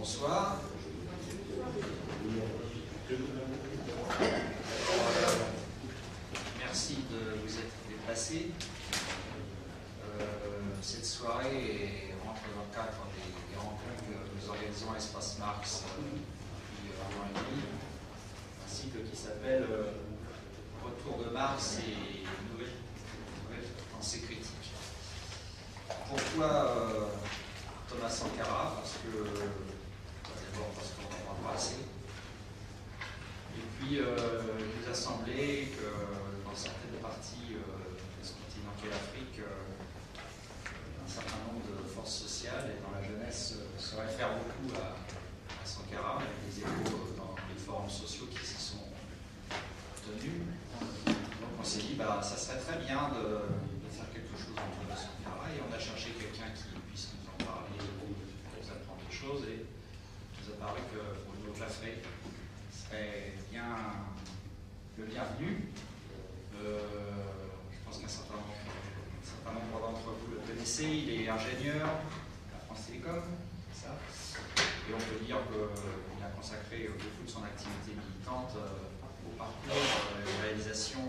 bonsoir. Merci de vous être déplacés. Cette soirée rentre dans le cadre des rencontres que nous organisons à Espace Marx depuis un an et demi, un cycle qui s'appelle Retour de Marx et nouvelles pensées critiques. Pourquoi Thomas Sankara? D'abord parce qu'on n'en parle pas assez. Et puis, il nous a semblé que dans certaines parties de ce continent qu'est l'Afrique, un certain nombre de forces sociales et dans la jeunesse se réfèrent beaucoup à Sankara, avec des échos dans les forums sociaux qui s'y sont tenus. Donc on s'est dit, ça serait très bien de faire quelque chose autour de Sankara, et on a cherché quelqu'un qui puisse nous en parler, nous apprendre des choses, et il nous a paru que Bruno Claffrey serait bien le bienvenu. Je pense qu'un certain nombre d'entre vous le connaissez. Il est ingénieur à France Télécom, c'est ça. Et on peut dire qu'il a consacré beaucoup de son activité militante au parcours et réalisation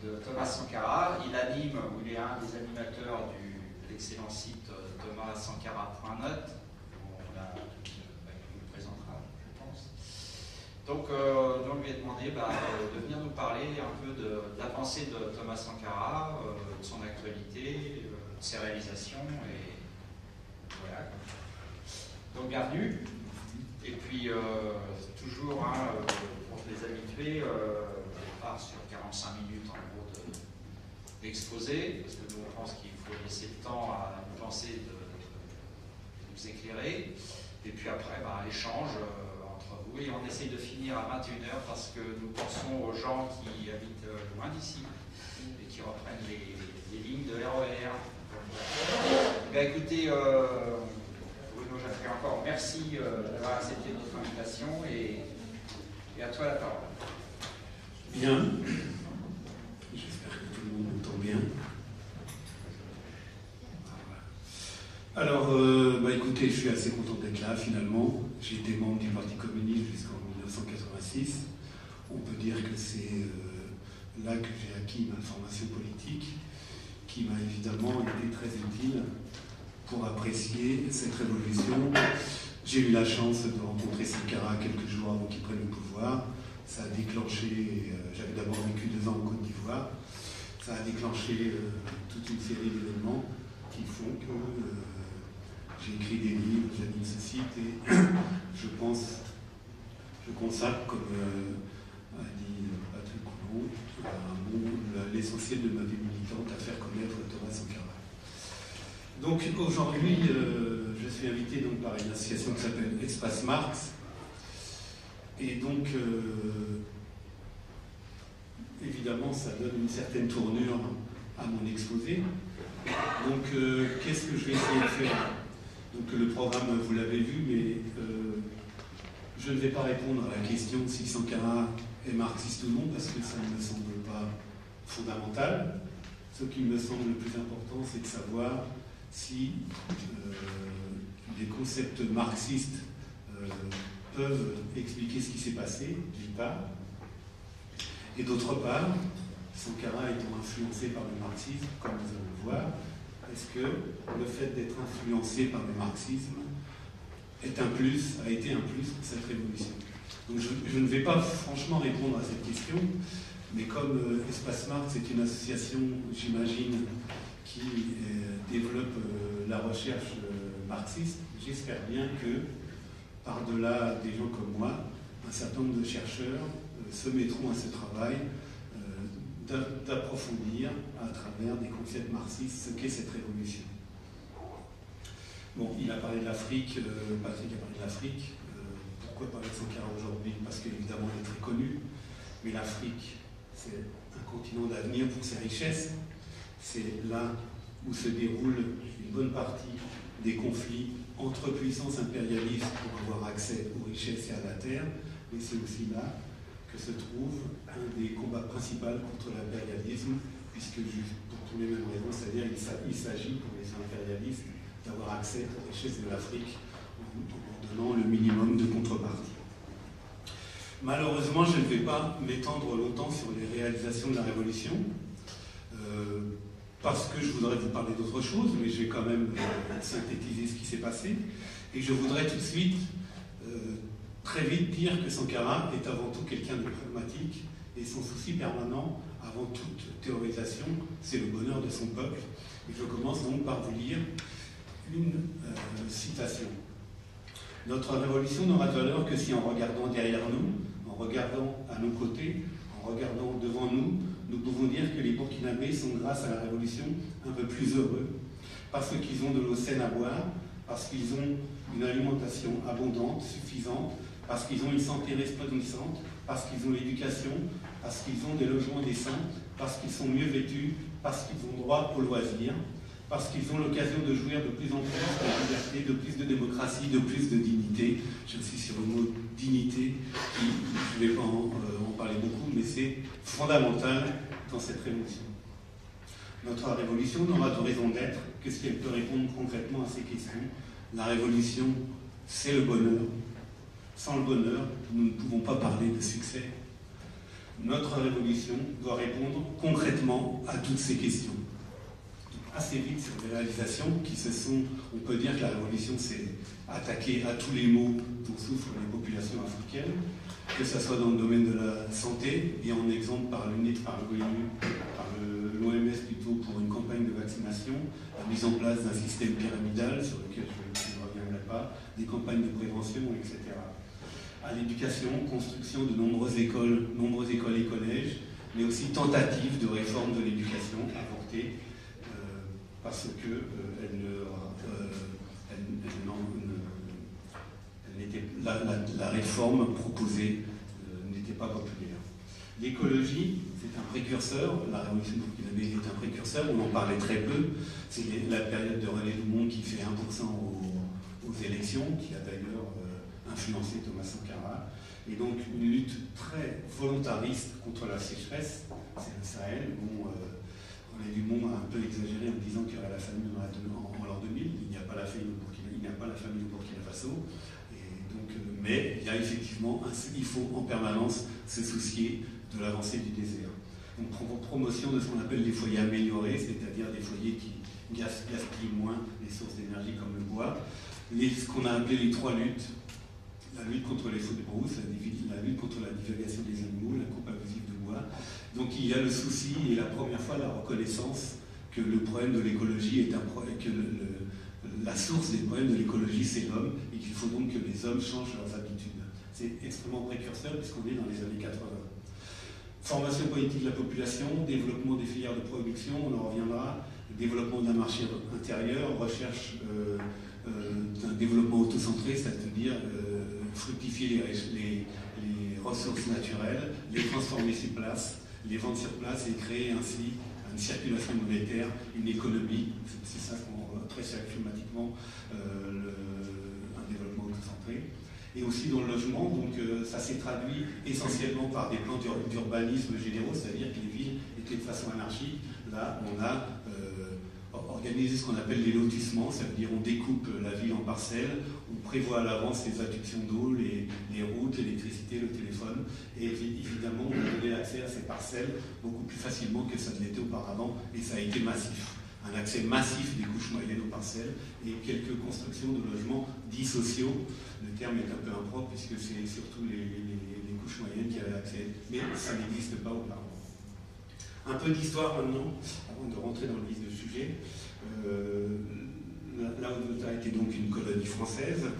de Thomas Sankara. Il anime, ou il est un des animateurs de l'excellent site thomassankara.net. Il vous présentera, je pense. Donc, on lui a demandé de venir nous parler un peu de la pensée de Thomas Sankara, de son actualité, de ses réalisations, et voilà. Donc, bienvenue. Et puis, toujours, pour les habitués, on part sur 45 minutes en gros d'exposé, parce que nous, on pense qu'il faut laisser le temps à nos pensées de nous éclairer. Et puis après, échange entre vous. Et on essaye de finir à 21h parce que nous pensons aux gens qui habitent loin d'ici et qui reprennent les lignes de RER. Écoutez, Bruno Claffrey, encore merci d'avoir accepté notre invitation, et à toi la parole. Bien. J'espère que tout le monde m'entend bien. Alors, écoutez, je suis assez content d'être là, finalement. J'ai été membre du Parti communiste jusqu'en 1986. On peut dire que c'est là que j'ai acquis ma formation politique, qui m'a évidemment été très utile pour apprécier cette révolution. J'ai eu la chance de rencontrer Sankara quelques jours avant qu'il prenne le pouvoir. Ça a déclenché, j'avais d'abord vécu 2 ans en Côte d'Ivoire, ça a déclenché toute une série d'événements qui font que j'ai écrit des livres, j'anime ce site, et je consacre, comme a dit Patrick Coulon, l'essentiel de ma vie militante à faire connaître Thomas Sankara. Donc aujourd'hui, je suis invité par une association qui s'appelle Espace Marx, et donc évidemment ça donne une certaine tournure à mon exposé. Donc qu'est-ce que je vais essayer de faire? Donc le programme, vous l'avez vu, mais je ne vais pas répondre à la question si Sankara est marxiste ou non, parce que ça ne me semble pas fondamental. Ce qui me semble le plus important, c'est de savoir si les concepts marxistes peuvent expliquer ce qui s'est passé, d'une part, et d'autre part, Sankara étant influencé par le marxisme, comme nous allons le voir, est-ce que le fait d'être influencé par le marxisme a été un plus pour cette révolution? Donc je ne vais pas franchement répondre à cette question, mais comme Espace Marx est une association, j'imagine, qui développe la recherche marxiste, j'espère bien que, par-delà des gens comme moi, un certain nombre de chercheurs se mettront à ce travail d'approfondir à travers des concepts marxistes ce qu'est cette révolution. Bon, il a parlé de l'Afrique, Patrick a parlé de l'Afrique. Pourquoi parler de Sankara aujourd'hui? Parce qu'évidemment, il est très connu, mais l'Afrique, c'est un continent d'avenir pour ses richesses. C'est là où se déroule une bonne partie des conflits entre puissances impérialistes pour avoir accès aux richesses et à la terre, mais c'est aussi là que se trouve un des combats principaux contre l'impérialisme, puisque pour toutes les mêmes raisons, c'est-à-dire qu'il s'agit pour les impérialistes d'avoir accès aux richesses de l'Afrique en en donnant le minimum de contrepartie. Malheureusement, je ne vais pas m'étendre longtemps sur les réalisations de la Révolution, parce que je voudrais vous parler d'autre chose, mais je vais quand même synthétiser ce qui s'est passé. Et je voudrais tout de suite, très vite, dire que Sankara est avant tout quelqu'un de pragmatique, et son souci permanent, avant toute théorisation, c'est le bonheur de son peuple. Et je commence donc par vous lire une citation. Notre révolution n'aura de valeur que si, en regardant derrière nous, en regardant à nos côtés, en regardant devant nous, nous pouvons dire que les Burkinabés sont, grâce à la révolution, un peu plus heureux, parce qu'ils ont de l'eau saine à boire, parce qu'ils ont une alimentation abondante, suffisante, parce qu'ils ont une santé resplendissante, parce qu'ils ont l'éducation, parce qu'ils ont des logements décents, parce qu'ils sont mieux vêtus, parce qu'ils ont droit aux loisirs, parce qu'ils ont l'occasion de jouir de plus en plus de liberté, de plus de démocratie, de plus de dignité. Je suis sur le mot dignité, qui, je ne vais pas en parler beaucoup, mais c'est fondamental dans cette révolution. Notre révolution n'aura de raison d'être que si elle peut répondre concrètement à ces questions. La révolution, c'est le bonheur. Sans le bonheur, nous ne pouvons pas parler de succès. Notre révolution doit répondre concrètement à toutes ces questions. Assez vite sur les réalisations qui se sont, on peut dire que la révolution s'est attaquée à tous les maux dont souffrent les populations africaines, que ce soit dans le domaine de la santé, et en exemple par l'OMS plutôt pour une campagne de vaccination, la mise en place d'un système pyramidal sur lequel je ne reviendrai pas, des campagnes de prévention, etc. À l'éducation, construction de nombreuses écoles et collèges, mais aussi tentatives de réforme de l'éducation avortée, parce que la réforme proposée n'était pas populaire. L'écologie, c'est un précurseur, la révolution burkinabé est un précurseur, on en parlait très peu, c'est la période de René Dumont qui fait 1% aux élections, qui a d'ailleurs influencé Thomas Sankara, et donc une lutte très volontariste contre la sécheresse, c'est le Sahel, bon, René Dumont a un peu exagéré en disant qu'il y aurait la famine en l'an 2000, il n'y a pas la famine au Burkina Faso, et donc, mais il y a effectivement, il faut en permanence se soucier de l'avancée du désert. Donc promotion de ce qu'on appelle les foyers améliorés, c'est-à-dire des foyers qui gaspillent moins les sources d'énergie comme le bois, ce qu'on a appelé les trois luttes, la lutte contre les feux de brousse, la lutte contre la divagation des animaux, la coupe abusive de bois. Donc il y a le souci et la première fois la reconnaissance que le problème de l'écologie est la source des problèmes de l'écologie c'est l'homme et qu'il faut donc que les hommes changent leurs habitudes. C'est extrêmement précurseur puisqu'on est dans les années 80. Formation politique de la population, développement des filières de production, on en reviendra, développement d'un marché intérieur, recherche d'un développement autocentré, c'est-à-dire fructifier les ressources naturelles, les transformer sur place, les vendre sur place et créer ainsi une circulation monétaire, une économie. C'est ça qu'on très schématiquement un développement autocentré. Et aussi dans le logement, donc ça s'est traduit essentiellement par des plans d'urbanisme généraux, c'est-à-dire que les villes étaient de façon anarchique. Là, on a organisé ce qu'on appelle les lotissements, ça veut dire on découpe la ville en parcelles, on prévoit à l'avance les adductions d'eau, les routes, l'électricité, le téléphone, et évidemment on a donné accès à ces parcelles beaucoup plus facilement que ça ne l'était auparavant, et ça a été massif. Un accès massif des couches moyennes aux parcelles et quelques constructions de logements dits sociaux. Le terme est un peu impropre puisque c'est surtout les couches moyennes qui avaient accès, mais ça n'existe pas auparavant. Un peu d'histoire maintenant, avant de rentrer dans le vif du sujet. La Haute-Volta était donc une colonie française.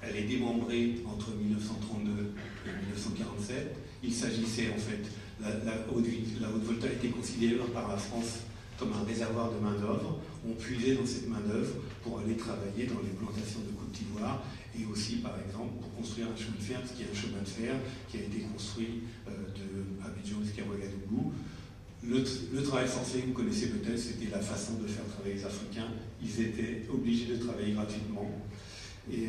Elle est démembrée entre 1932 et 1947. Il s'agissait en fait, la Haute-Volta était considérée par la France comme un réservoir de main-d'œuvre. On puisait dans cette main-d'œuvre pour aller travailler dans les plantations de Côte d'Ivoire et aussi, par exemple, pour construire un chemin de fer, parce qu'il y a un chemin de fer qui a été construit de Abidjan jusqu'à Ouagadougou. Le travail forcé, vous connaissez peut-être, c'était la façon de faire travailler les Africains. Ils étaient obligés de travailler gratuitement. Et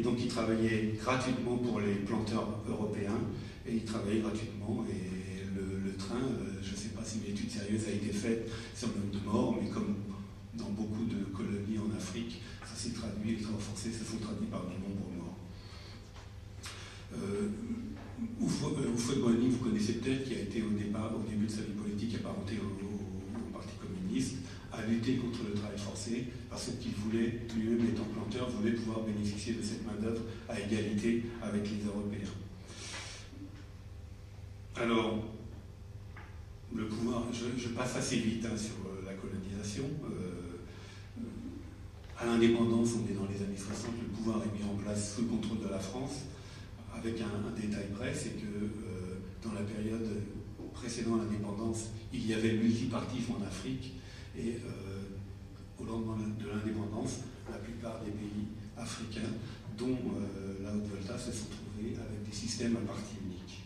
donc, ils travaillaient gratuitement pour les planteurs européens et ils travaillaient gratuitement. Et le train, je ne sais pas si une étude sérieuse a été faite sur le nombre de morts, mais comme dans beaucoup de colonies en Afrique, ça s'est traduit, les travaux forcés se sont traduits par du nombre mort. Houphouët-Boigny, vous connaissez peut-être, qui a été au début de sa vie politique apparenté au Parti communiste, a lutté contre le travail forcé parce qu'il voulait, lui-même étant planteur, voulait pouvoir bénéficier de cette main-d'œuvre à égalité avec les Européens. Alors, le pouvoir, je passe assez vite sur la colonisation. À l'indépendance, on est dans les années 60, le pouvoir est mis en place sous le contrôle de la France, avec un détail près, c'est que dans la période précédant l'indépendance, il y avait le multipartisme en Afrique, et au lendemain de l'indépendance, la plupart des pays africains, dont la Haute-Volta, se sont trouvés avec des systèmes à parti unique.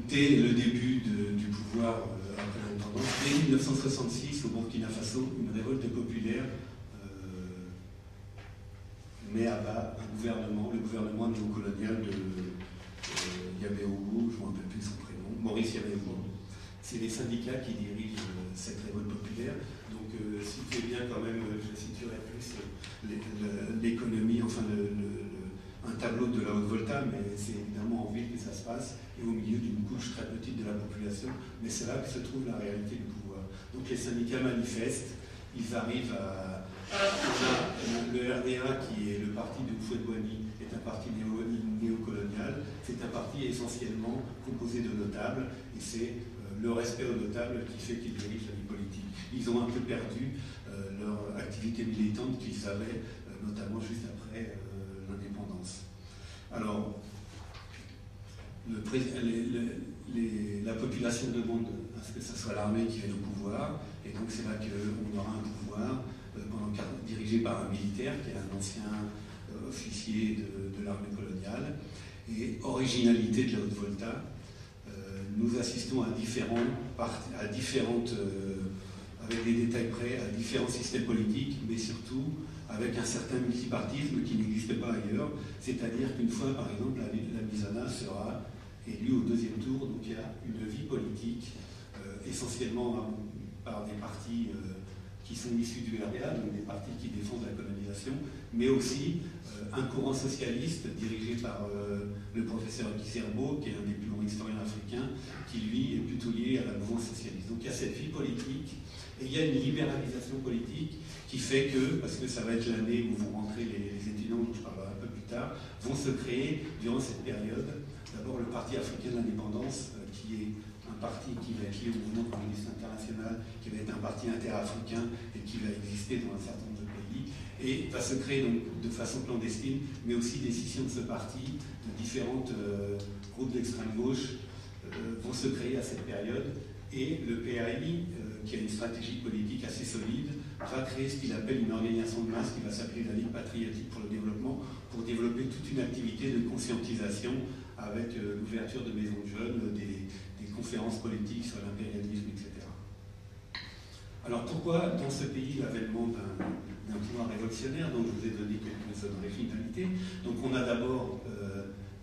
Dès le début du pouvoir après l'indépendance, dès 1966, au Burkina Faso, une révolte populaire met à bas un gouvernement, le gouvernement néocolonial de Yaméougou, je ne me rappelle plus son prénom, Maurice Yaméougou. C'est les syndicats qui dirigent cette révolte populaire. Donc, si vous voulez bien, quand même, je situerai plus l'économie, enfin, un tableau de la Haute-Volta, mais c'est évidemment en ville que ça se passe, et au milieu d'une couche très petite de la population, mais c'est là que se trouve la réalité du pouvoir. Donc, les syndicats manifestent, ils arrivent à... Le RDA, qui est le parti de Houphouët-Boigny, est un parti néocolonial. C'est un parti essentiellement composé de notables, et c'est le respect aux notables qui fait qu'ils dirigent la vie politique. Ils ont un peu perdu leur activité militante qu'ils avaient, notamment juste après l'indépendance. Alors, la population demande à ce que ce soit l'armée qui vienne au pouvoir, et donc c'est là qu'on aura un pouvoir dirigé par un militaire qui est un ancien officier de l'armée coloniale. Et originalité de la Haute-Volta, nous assistons à différentes, avec des détails près, à différents systèmes politiques, mais surtout avec un certain multipartisme qui n'existe pas ailleurs. C'est-à-dire qu'une fois, par exemple, la Misana sera élue au deuxième tour, donc il y a une vie politique essentiellement par des partis qui sont issus du RDA, donc des partis qui défendent la colonisation, mais aussi un courant socialiste dirigé par le professeur Guy Serbeau, qui est un des plus grands historiens africains, qui lui est plutôt lié à la mouvance socialiste. Donc il y a cette vie politique, et il y a une libéralisation politique qui fait que, parce que ça va être l'année où vont rentrer les étudiants, dont je parlerai un peu plus tard, vont se créer durant cette période, d'abord le Parti africain de l'indépendance, qui est un parti qui va être lié au mouvement communiste international, qui va être un parti interafricain et qui va exister dans un certain nombre de pays, et va se créer donc de façon clandestine, mais aussi des scissions de ce parti, de différentes groupes d'extrême gauche vont se créer à cette période, et le PAI, qui a une stratégie politique assez solide, va créer ce qu'il appelle une organisation de masse qui va s'appeler la Ligue patriotique pour le développement, pour développer toute une activité de conscientisation avec l'ouverture de maisons de jeunes, des conférences politiques sur l'impérialisme, etc. Alors pourquoi dans ce pays l'avènement d'un pouvoir révolutionnaire, dont je vous ai donné quelques originalités? Donc on a d'abord,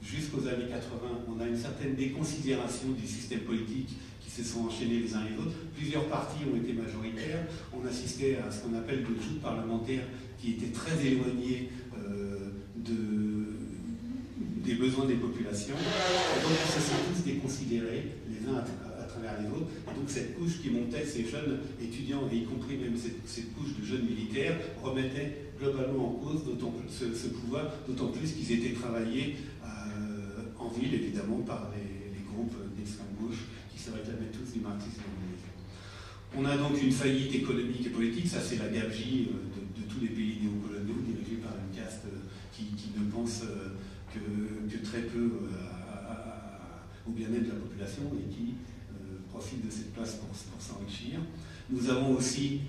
jusqu'aux années 80, on a une certaine déconsidération du système politique qui se sont enchaînés les uns les autres. Plusieurs partis ont été majoritaires. On assistait à ce qu'on appelle le joug parlementaire qui était très éloigné des besoins des populations. Et donc ils se sont tous déconsidérés les uns à travers les autres. Et donc cette couche qui montait, ces jeunes étudiants, et y compris même cette couche de jeunes militaires, remettait globalement en cause ce pouvoir, d'autant plus qu'ils étaient travaillés en ville, évidemment, par les groupes d'extrême gauche qui se réclamaient tous du marxisme-léninisme. On a donc une faillite économique et politique, ça c'est la gabegie de tous les pays néocoloniaux, dirigés par une caste qui ne pense que très peu au bien-être de la population et qui profite de cette place pour s'enrichir. Nous avons aussi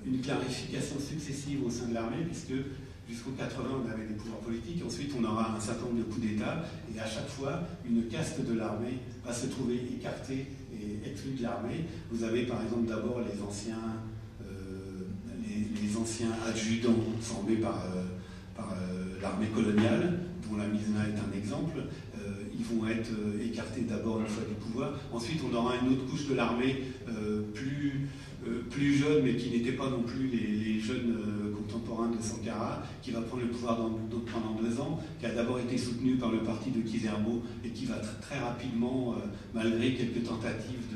une clarification successive au sein de l'armée, puisque jusqu'en 80, on avait des pouvoirs politiques, ensuite on aura un certain nombre de coups d'État, et à chaque fois, une caste de l'armée va se trouver écartée et exclue de l'armée. Vous avez par exemple d'abord les anciens adjudants formés par l'armée coloniale, dont la Misna est un exemple. Ils vont être écartés d'abord une fois du pouvoir. Ensuite, on aura une autre couche de l'armée plus plus jeune, mais qui n'était pas non plus les jeunes contemporains de Sankara, qui va prendre le pouvoir pendant 2 ans, qui a d'abord été soutenu par le parti de Kizerbo et qui va très rapidement, malgré quelques tentatives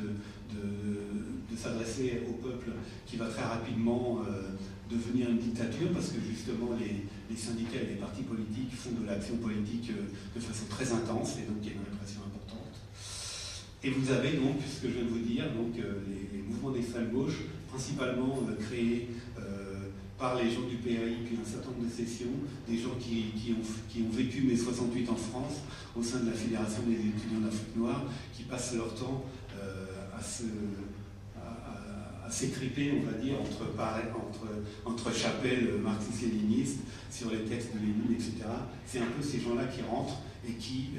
de s'adresser au peuple, qui va très rapidement devenir une dictature, parce que justement les syndicats et les partis politiques font de l'action politique de façon très intense, et donc il y a une répression importante. Et vous avez donc, ce que je viens de vous dire, donc, les mouvements d'extrême gauche, principalement créés par les gens du PAI, puis un certain nombre de sections, des gens qui ont vécu mai 68 en France, au sein de la Fédération des étudiants d'Afrique noire, qui passent leur temps à s'étriper, on va dire, entre chapelles marxistes-léninistes, sur les textes de Lénine, etc. C'est un peu ces gens-là qui rentrent et qui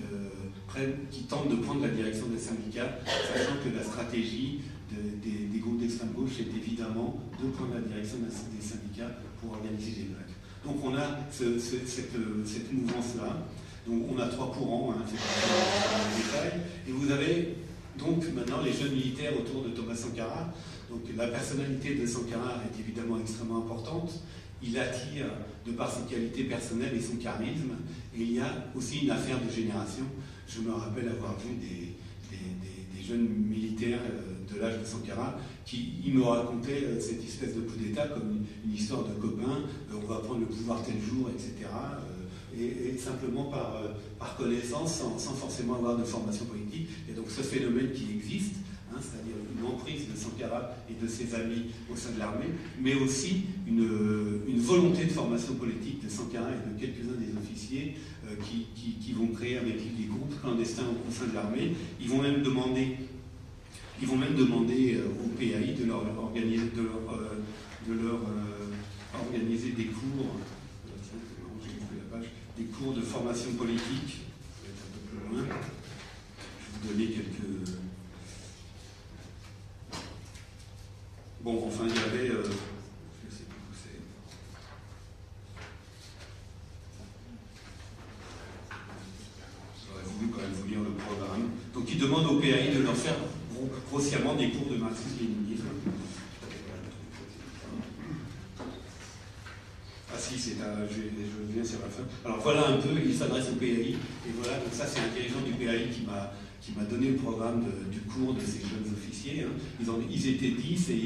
tentent de prendre la direction des syndicats, sachant que la stratégie des groupes d'extrême gauche est évidemment de prendre la direction des syndicats pour organiser des grèves. Donc on a cette mouvance-là. Donc on a 3 courants, hein, c'est pas dans les détails. Et vous avez donc maintenant les jeunes militaires autour de Thomas Sankara. Donc la personnalité de Sankara est évidemment extrêmement importante. Il attire de par ses qualités personnelles et son charisme. Et il y a aussi une affaire de génération. Je me rappelle avoir vu des jeunes militaires de l'âge de Sankara qui me racontaient cette espèce de coup d'État comme une histoire de copain. On va prendre le pouvoir tel jour, etc. Et simplement par connaissance, sans forcément avoir de formation politique. Et donc ce phénomène qui existe, hein, c'est-à-dire une emprise de Sankara et de ses amis au sein de l'armée, mais aussi une volonté de formation politique de Sankara et de quelques-uns des officiers qui vont créer avec lui des groupes clandestins au sein de l'armée. Ils vont même demander au PAI de leur organiser des cours. Des cours de formation politique, ça va être un peu plus loin. Je vais vous donner quelques... Bon, enfin, il y avait... je ne sais plus où c'est. J'aurais voulu quand même vous lire le programme. Donc, il demande au PAI de leur faire grossièrement des cours de marxisme-léninisme. Si, je viens sur la fin. Alors voilà un peu, il s'adresse au PAI, et voilà, donc ça c'est un dirigeant du PAI qui m'a donné le programme du cours de ces jeunes officiers. Hein. Ils étaient 10 et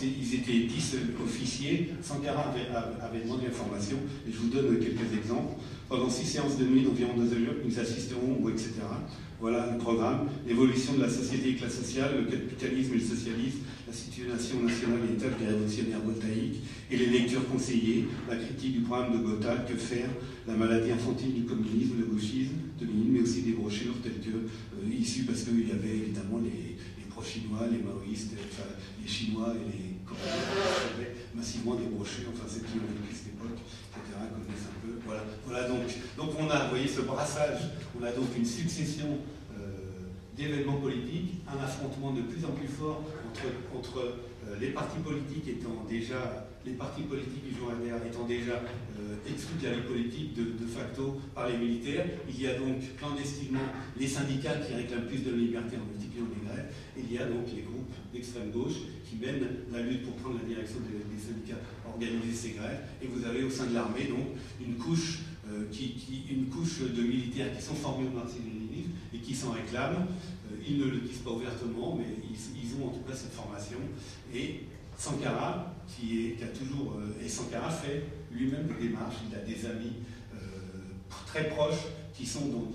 ils étaient 10 officiers. Sankara avait demandé la formation, et je vous donne quelques exemples. Pendant 6 séances de nuit d'environ 2 heures, nous assisterons, etc. Voilà le programme. L'évolution de la société et classe sociale, le capitalisme et le socialisme, la situation nationale et l'étape des révolutionnaires voltaïques, et les lectures conseillées, la critique du programme de Gotha, que faire, la maladie infantile du communisme, le gauchisme de Lénine, mais aussi des brochures telles que, issues parce qu'il y avait évidemment les pro-chinois, les maoïstes, enfin, les Chinois et les Coréens qui avaient massivement des brochures, enfin ceux qui ont vécu cette époque, etc., connaissent un peu. Voilà donc on a, vous voyez, ce brassage, on a donc une succession d'événements politiques, un affrontement de plus en plus fort entre les partis politiques du jour ADR étant déjà exclus de la vie politique de facto par les militaires. Il y a donc clandestinement les syndicats qui réclament plus de liberté en multipliant les grèves. Et il y a donc les groupes d'extrême gauche qui mènent la lutte pour prendre la direction des syndicats, organiser ces grèves. Et vous avez au sein de l'armée donc une couche de militaires qui sont formés au marxisme-léninisme et qui s'en réclament. Ils ne le disent pas ouvertement, mais ils ont en tout cas cette formation. Et Sankara, Sankara fait lui-même des démarches, il a des amis très proches qui sont dans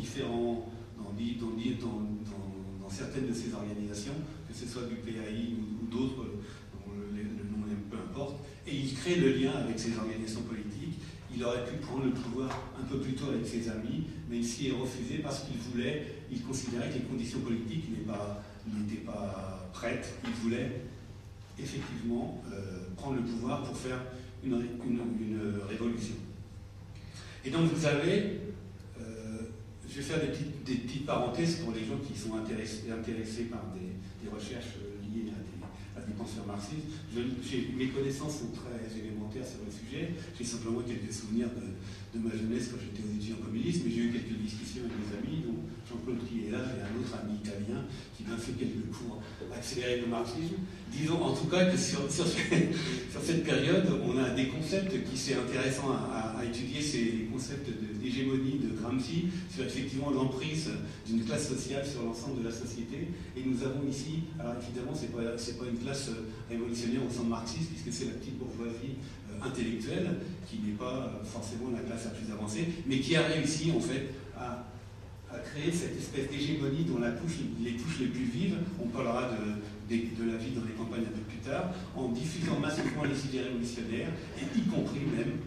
certaines de ces organisations, que ce soit du PAI ou d'autres, dont le nom peu importe, et il crée le lien avec ces organisations politiques. Il aurait pu prendre le pouvoir un peu plus tôt avec ses amis, mais il s'y est refusé parce qu'il considérait que les conditions politiques n'étaient pas prêtes. Il voulait effectivement prendre le pouvoir pour faire une révolution. Et donc vous avez, je vais faire des petites parenthèses pour les gens qui sont intéressés par des recherches liées à des penseurs marxistes. Mes connaissances sont très élémentaires sur le sujet. J'ai simplement quelques souvenirs de ma jeunesse quand j'étais aux étudiants communistes, mais j'ai eu quelques discussions avec mes amis, dont Jean-Claude qui est là, et un autre ami italien qui m'a fait quelques cours accélérer le marxisme. Disons en tout cas que sur cette période, on a des concepts qui c'est intéressant à étudier, c'est les concepts d'hégémonie de Gramsci sur effectivement l'emprise d'une classe sociale sur l'ensemble de la société. Et nous avons ici, alors évidemment, c'est pas une classe révolutionnaire au sens marxiste, puisque c'est la petite bourgeoisie intellectuelle, qui n'est pas forcément la classe la plus avancée, mais qui a réussi en fait à créer cette espèce d'hégémonie dont les touches les plus vives, on parlera de la vie dans les campagnes un peu plus tard, en diffusant massivement les idées révolutionnaires, et y compris même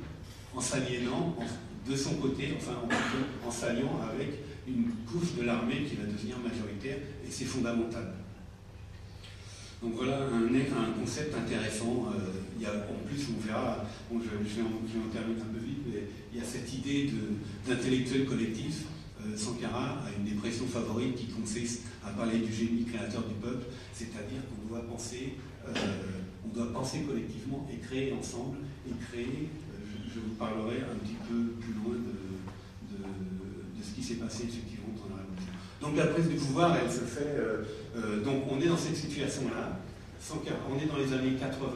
en s'aliénant de son côté, enfin en s'alliant avec une couche de l'armée qui va devenir majoritaire, et c'est fondamental. Donc voilà un concept intéressant. Il y a, en plus, on verra, bon, je vais en terminer un peu vite, mais il y a cette idée d'intellectuel collectif. Sankara a une dépression favorite qui consiste à parler du génie créateur du peuple, c'est-à-dire qu'on doit penser collectivement et créer ensemble, et créer, je vous parlerai un petit peu plus loin de ce qui s'est passé effectivement dans la Révolution. Donc la prise du pouvoir, elle se fait, donc on est dans cette situation-là, on est dans les années 80,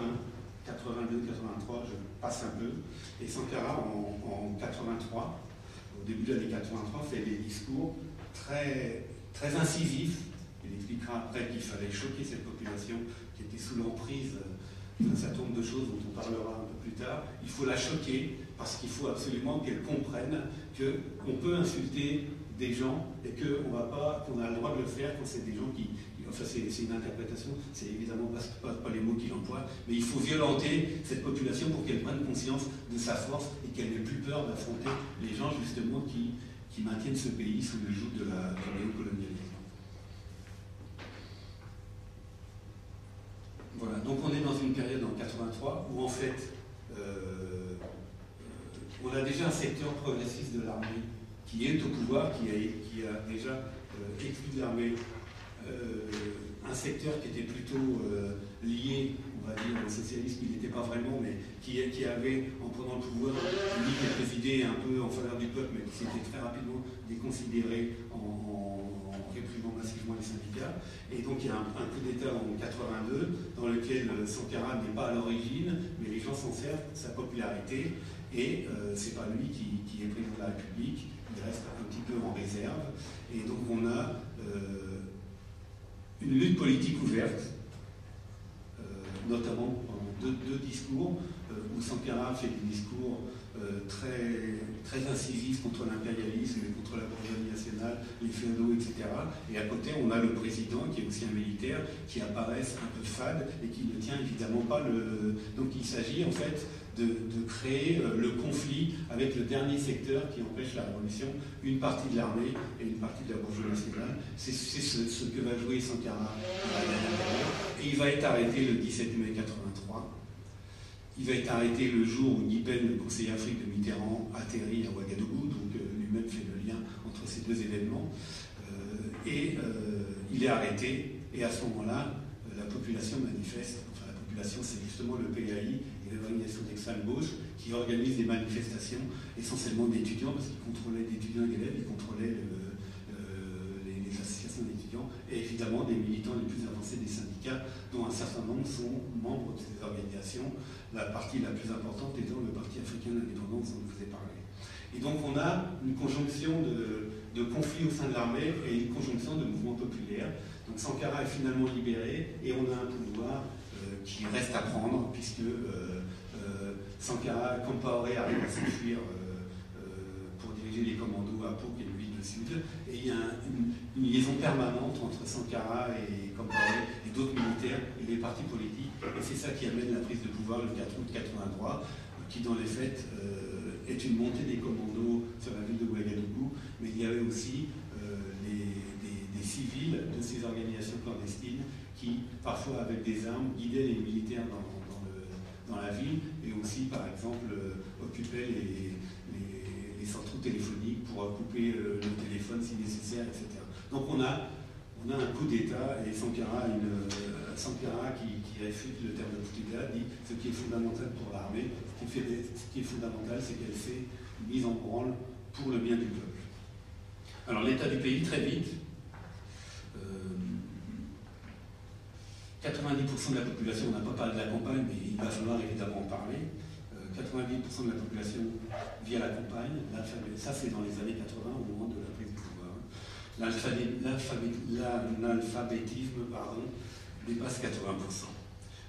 82, 83, je passe un peu, et Sankara en 83, au début de l'année 83, fait des discours très, très incisifs. Il expliquera après qu'il fallait choquer cette population qui était sous l'emprise d'un certain nombre de choses dont on parlera un peu plus tard. Il faut la choquer parce qu'il faut absolument qu'elle comprenne qu'on peut insulter des gens et qu'on a le droit de le faire quand c'est des gens qui... Enfin, c'est une interprétation, c'est évidemment pas les mots qu'il emploie, mais il faut violenter cette population pour qu'elle prenne conscience de sa force et qu'elle n'ait plus peur d'affronter les gens justement qui maintiennent ce pays sous le joug du néocolonialisme. Voilà, donc on est dans une période en 83 où en fait on a déjà un secteur progressiste de l'armée qui est au pouvoir, qui a déjà exclu de l'armée un secteur qui était plutôt lié, on va dire, au socialisme, il n'était pas vraiment, mais qui avait, en prenant le pouvoir, mis quelques idées un peu en faveur du peuple, mais qui s'était très rapidement déconsidéré en réprimant massivement les syndicats. Et donc il y a un coup d'État en 82, dans lequel Sankara n'est pas à l'origine, mais les gens s'en servent, sa popularité, et c'est pas lui qui est président de la République, il reste un petit peu en réserve, et donc on a une lutte politique ouverte, notamment pendant deux discours, où Sankara fait des discours très, très incisifs contre l'impérialisme et contre la bourgeoisie nationale, les féodaux, etc. Et à côté, on a le président, qui est aussi un militaire, qui apparaissent un peu fade et qui ne tient évidemment pas le... Donc il s'agit en fait de créer le conflit avec le dernier secteur qui empêche la révolution, une partie de l'armée et une partie de la bourgeoisie nationale. C'est ce que va jouer Sankara dans la dernière période. Et il va être arrêté le 17 mai 83. Il va être arrêté le jour où Guy Pen, le conseiller Afrique de Mitterrand, atterrit à Ouagadougou, donc lui-même fait le lien entre ces deux événements. Il est arrêté, et à ce moment-là, la population manifeste. Enfin, la population, c'est justement le PAI et l'organisation d'extrême gauche qui organise des manifestations, essentiellement d'étudiants, parce qu'ils contrôlaient d'étudiants et d'élèves, ils contrôlaient les associations d'étudiants, et évidemment des militants les plus avancés des syndicats, dont un certain nombre sont membres de ces organisations, la partie la plus importante étant le Parti africain d'indépendance dont je vous ai parlé. Et donc on a une conjonction de conflits au sein de l'armée et une conjonction de mouvements populaires. Donc Sankara est finalement libéré et on a un pouvoir qui reste à prendre, puisque Sankara, Compaoré arrive à s'enfuir pour diriger les commandos à Pau, qui est une ville du sud, et il y a une liaison permanente entre Sankara et Compaoré et d'autres militaires et les partis politiques, et c'est ça qui amène la prise de pouvoir le 4 août 83, qui dans les faits est une montée des commandos sur la ville de Ouagadougou, mais il y avait aussi des civils de ces organisations clandestines qui, parfois avec des armes, guidaient les militaires dans la ville, et aussi, par exemple, occupaient les centraux téléphoniques pour couper le téléphone si nécessaire, etc. Donc on a un coup d'État, et Sankara qui réfute le terme de coup d'État, dit ce qui est fondamental pour l'armée, ce qui est fondamental, c'est qu'elle s'est mise en branle pour le bien du peuple. Alors l'état du pays, très vite, 90% de la population, on n'a pas parlé de la campagne, mais il va falloir évidemment en parler. 90% de la population vit à la campagne. Ça, c'est dans les années 80, au moment de la prise du pouvoir. L'alphabétisme dépasse 80%.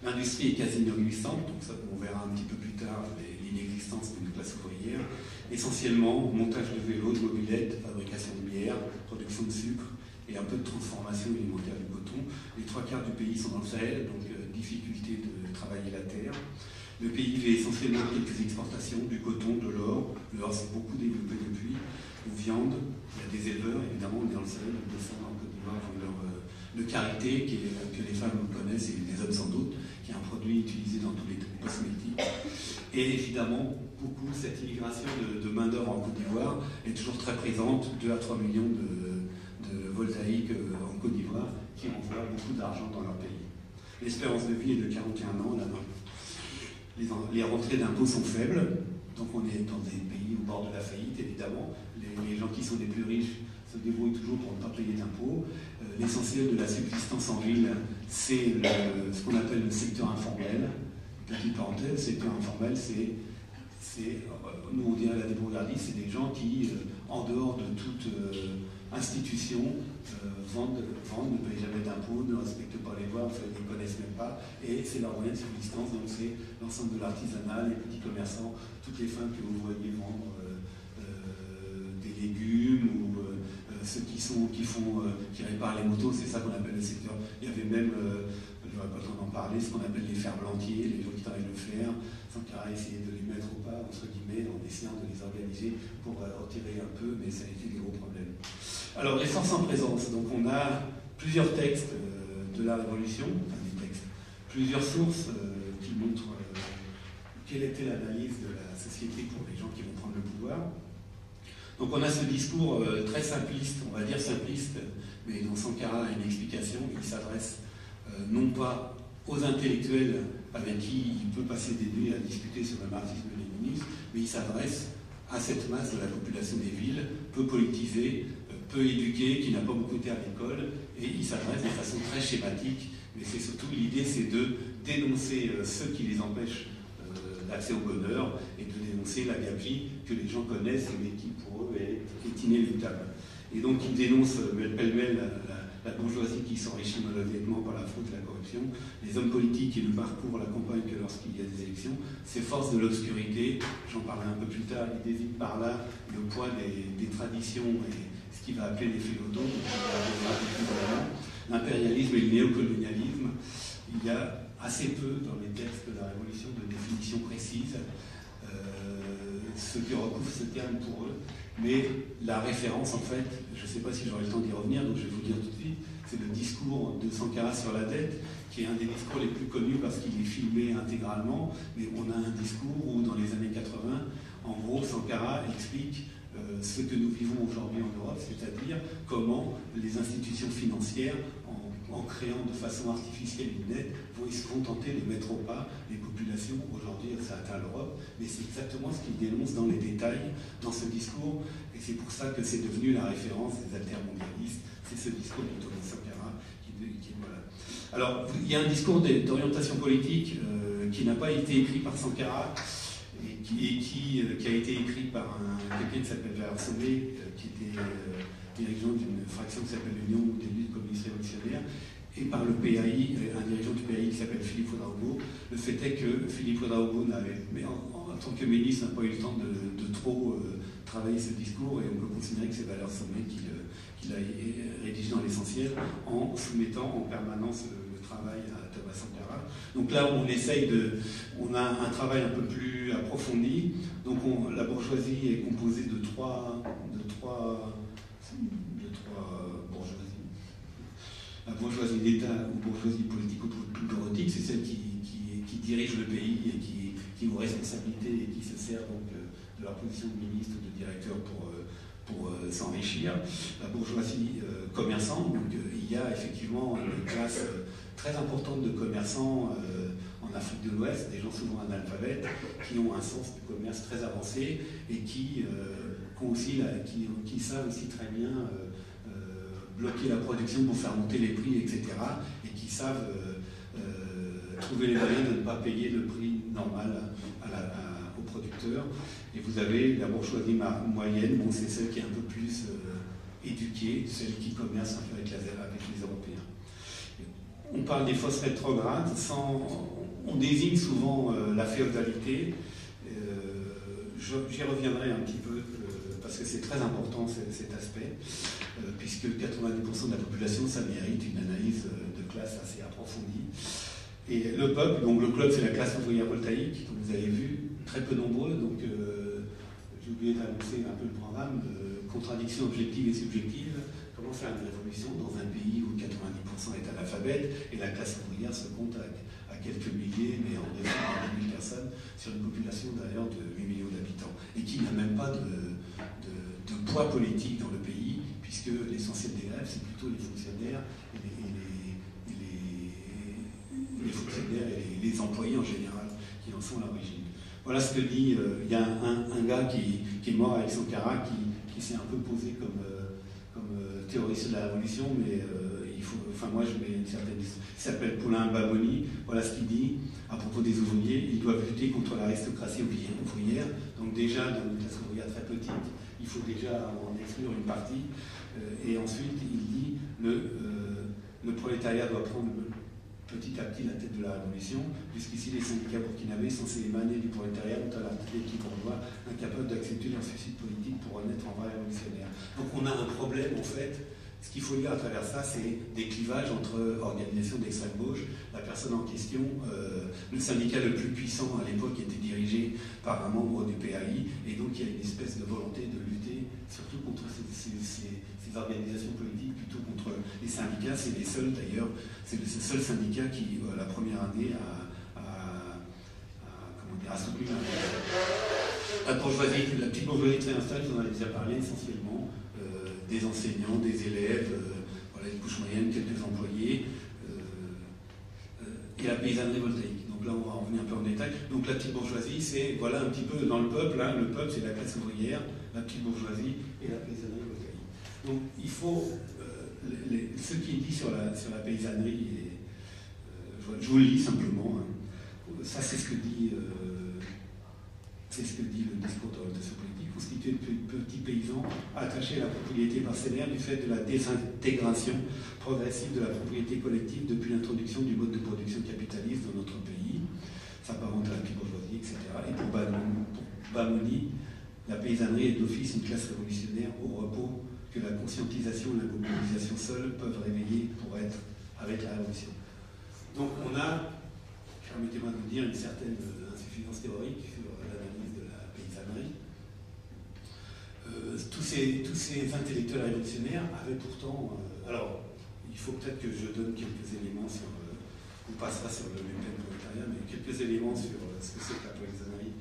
L'industrie est quasi inexistante, donc ça, on verra un petit peu plus tard l'inexistence d'une classe ouvrière. Essentiellement, montage de vélos, de mobylettes, fabrication de bière, production de sucre et un peu de transformation alimentaire du coton. Les 3/4 du pays sont dans le Sahel, donc difficulté de travailler la terre. Le pays fait essentiellement quelques exportations, du coton, de l'or. L'or s'est beaucoup développé depuis. Ou viande. Il y a des éleveurs, évidemment, on est dans le Sahel, on descend en Côte d'Ivoire le karité, que les femmes connaissent et les hommes sans doute, qui est un produit utilisé dans tous les cosmétiques. Et évidemment, cette immigration de main-d'œuvre en Côte d'Ivoire est toujours très présente, 2 à 3 millions de voltaïques en Côte d'Ivoire qui envoient beaucoup d'argent dans leur pays. L'espérance de vie est de 41 ans là-bas. Les rentrées d'impôts sont faibles, donc on est dans des pays au bord de la faillite, évidemment. Les gens qui sont les plus riches se débrouillent toujours pour ne pas payer d'impôts. L'essentiel de la subsistance en ville, c'est ce qu'on appelle le secteur informel. Petite parenthèse, le secteur informel, nous on dirait la débrouillardise, c'est des gens qui, en dehors de toute institution, vendent, ne payent jamais d'impôts, ne respectent pas les lois, ne les connaissent même pas, et c'est leur moyen de subsistance, donc c'est l'ensemble de l'artisanat, les petits commerçants, toutes les femmes que vous voyez vendre des légumes, ou ceux qui réparent les motos, c'est ça qu'on appelle le secteur. Il y avait même, je n'aurais pas le temps d'en parler, ce qu'on appelle les ferblantiers, les gens qui travaillent le fer. Sankara a essayé de les mettre au pas, entre guillemets, en essayant de les organiser pour retirer un peu, mais ça a été des gros problèmes. Alors, les forces en présence. Donc, on a plusieurs textes de la Révolution, plusieurs sources qui montrent quelle était l'analyse de la société pour les gens qui vont prendre le pouvoir. Donc, on a ce discours très simpliste, on va dire simpliste, mais dont Sankara a une explication. Il s'adresse non pas aux intellectuels avec qui il peut passer des nuits à discuter sur le marxisme-léninisme, mais il s'adresse à cette masse de la population des villes, peu politisée, peu éduquée, qui n'a pas beaucoup été à l'école, et il s'adresse de façon très schématique, mais c'est surtout l'idée, c'est de dénoncer ceux qui les empêchent d'accès au bonheur, et de dénoncer la gabegie que les gens connaissent, mais qui pour eux est inéluctable. Et donc il dénonce pêle-mêle la bourgeoisie qui s'enrichit malhonnêtement par la fraude et la corruption, les hommes politiques qui ne parcourent la campagne que lorsqu'il y a des élections, ces forces de l'obscurité, j'en parlerai un peu plus tard, il désigne par là le poids des traditions et ce qu'il va appeler les féodaux, l'impérialisme et le néocolonialisme. Il y a assez peu dans les textes de la Révolution de définitions précises, ce qui recouvre ce terme pour eux. Mais la référence, en fait, je ne sais pas si j'aurai le temps d'y revenir, donc je vais vous dire tout de suite, c'est le discours de Sankara sur la dette, qui est un des discours les plus connus parce qu'il est filmé intégralement, mais on a un discours où, dans les années 80, en gros, Sankara explique ce que nous vivons aujourd'hui en Europe, c'est-à-dire comment les institutions financières, en créant de façon artificielle une dette, vont se contenter de mettre au pas les populations. Aujourd'hui, ça atteint l'Europe, mais c'est exactement ce qu'il dénonce dans les détails, dans ce discours, et c'est pour ça que c'est devenu la référence des altermondialistes. C'est ce discours de Thomas Sankara qui voilà. Alors, il y a un discours d'orientation politique qui n'a pas été écrit par Sankara, et qui a été écrit par quelqu'un qui s'appelle Gérard Sommet, qui était dirigeant d'une fraction qui s'appelle l'Union des luttes communistes révolutionnaires, et par le PAI, un dirigeant du PAI qui s'appelle Philippe Ouedraogo. Le fait est que Philippe Ouedraogo, en tant que ministre, n'a pas eu le temps de trop travailler ce discours, et on peut considérer que c'est Valère Sommet qui l'a rédigé dans l'essentiel, en soumettant en permanence le travail à Thomas Sankara. Donc là, on a un travail un peu plus approfondi. Donc la bourgeoisie est composée de trois bourgeoisies. La bourgeoisie d'État ou bourgeoisie politico-bureautique, c'est celle qui dirige le pays et qui a responsabilité et qui se sert donc de leur position de ministre ou de directeur pour s'enrichir. La bourgeoisie commerçante, donc il y a effectivement une classe très importante de commerçants en Afrique de l'Ouest, des gens souvent analphabètes, qui ont un sens du commerce très avancé et qui savent aussi très bien bloquer la production pour faire monter les prix, etc. Et qui savent trouver les moyens de ne pas payer le prix normal aux producteurs. Et vous avez la bourgeoisie moyenne, bon, c'est celle qui est un peu plus éduquée, celle qui commerce un peu avec les Européens. On parle des fosses rétrogrades, on désigne souvent la féodalité. J'y reviendrai un petit peu, parce que c'est très important cet aspect, puisque 90% de la population, ça mérite une analyse de classe assez approfondie. Et le peuple, donc le club, c'est la classe ouvrière voltaïque, comme vous avez vu, très peu nombreux, donc j'ai oublié d'annoncer un peu le programme de contradiction objective et subjective. Comment faire une révolution dans un pays où 90% est analphabète et la classe ouvrière se compte à quelques milliers, mais en dessous de 10 000 personnes, sur une population d'ailleurs de 8 millions d'habitants, et qui n'a même pas de poids politique dans le pays, puisque l'essentiel des grèves, c'est plutôt les fonctionnaires les fonctionnaires et les employés en général qui en sont à l'origine. Voilà ce que dit, il y a un gars qui est mort avec Sankara, qui s'est un peu posé comme théoriste de la révolution, mais moi je mets une certaine liste. Il s'appelle Paulin Baboni. Voilà ce qu'il dit à propos des ouvriers. Ils doivent lutter contre l'aristocratie ouvrière. Donc déjà, dans une classe ouvrière très petite, il faut déjà en exclure une partie. Et ensuite, il dit le prolétariat doit prendre petit à petit la tête de la révolution, puisqu'ici les syndicats burkinabés censés émaner du prolétariat ont à l'article qui bourgeois incapables d'accepter leur suicide politique pour renaître en vrai révolutionnaire. Donc on a un problème en fait. Ce qu'il faut lire à travers ça, c'est des clivages entre organisations d'extrême gauche. La personne en question, le syndicat le plus puissant à l'époque était dirigé par un membre du PAI, et donc il y a une espèce de volonté de lutter surtout contre ces organisations politiques plutôt contre les syndicats. C'est les seuls d'ailleurs, c'est le seul syndicat qui, la première année, a soutenu la bourgeoisie, la petite bourgeoisie très installée, j'en avais déjà parlé essentiellement. Des enseignants, des élèves, une couche moyenne, quelques employés, et la paysannerie voltaïque. Donc là, on va en revenir un peu en détail. Donc la petite bourgeoisie, c'est, voilà un petit peu dans le peuple, hein, le peuple c'est la classe ouvrière, la petite bourgeoisie et la paysannerie voltaïque. Donc il faut, ce qui est dit sur la paysannerie, je vous le lis simplement, hein. Ça c'est ce que dit le discours d'orientation politique, constitué de petits paysans attachés à la propriété parcellaire du fait de la désintégration progressive de la propriété collective depuis l'introduction du mode de production capitaliste dans notre pays. Ça s'apparente à la petite bourgeoisie, etc. Et pour Bamoni, la paysannerie est d'office une classe révolutionnaire au repos que la conscientisation et la mobilisation seules peuvent réveiller pour être avec la révolution. Donc on a, permettez-moi de vous dire, une certaine insuffisance théorique sur l'analyse de la paysannerie. Tous ces intellectuels révolutionnaires avaient pourtant... alors, il faut peut-être que je donne quelques éléments sur... on passera sur le même prolétariat, mais quelques éléments sur ce que c'est que la paysannerie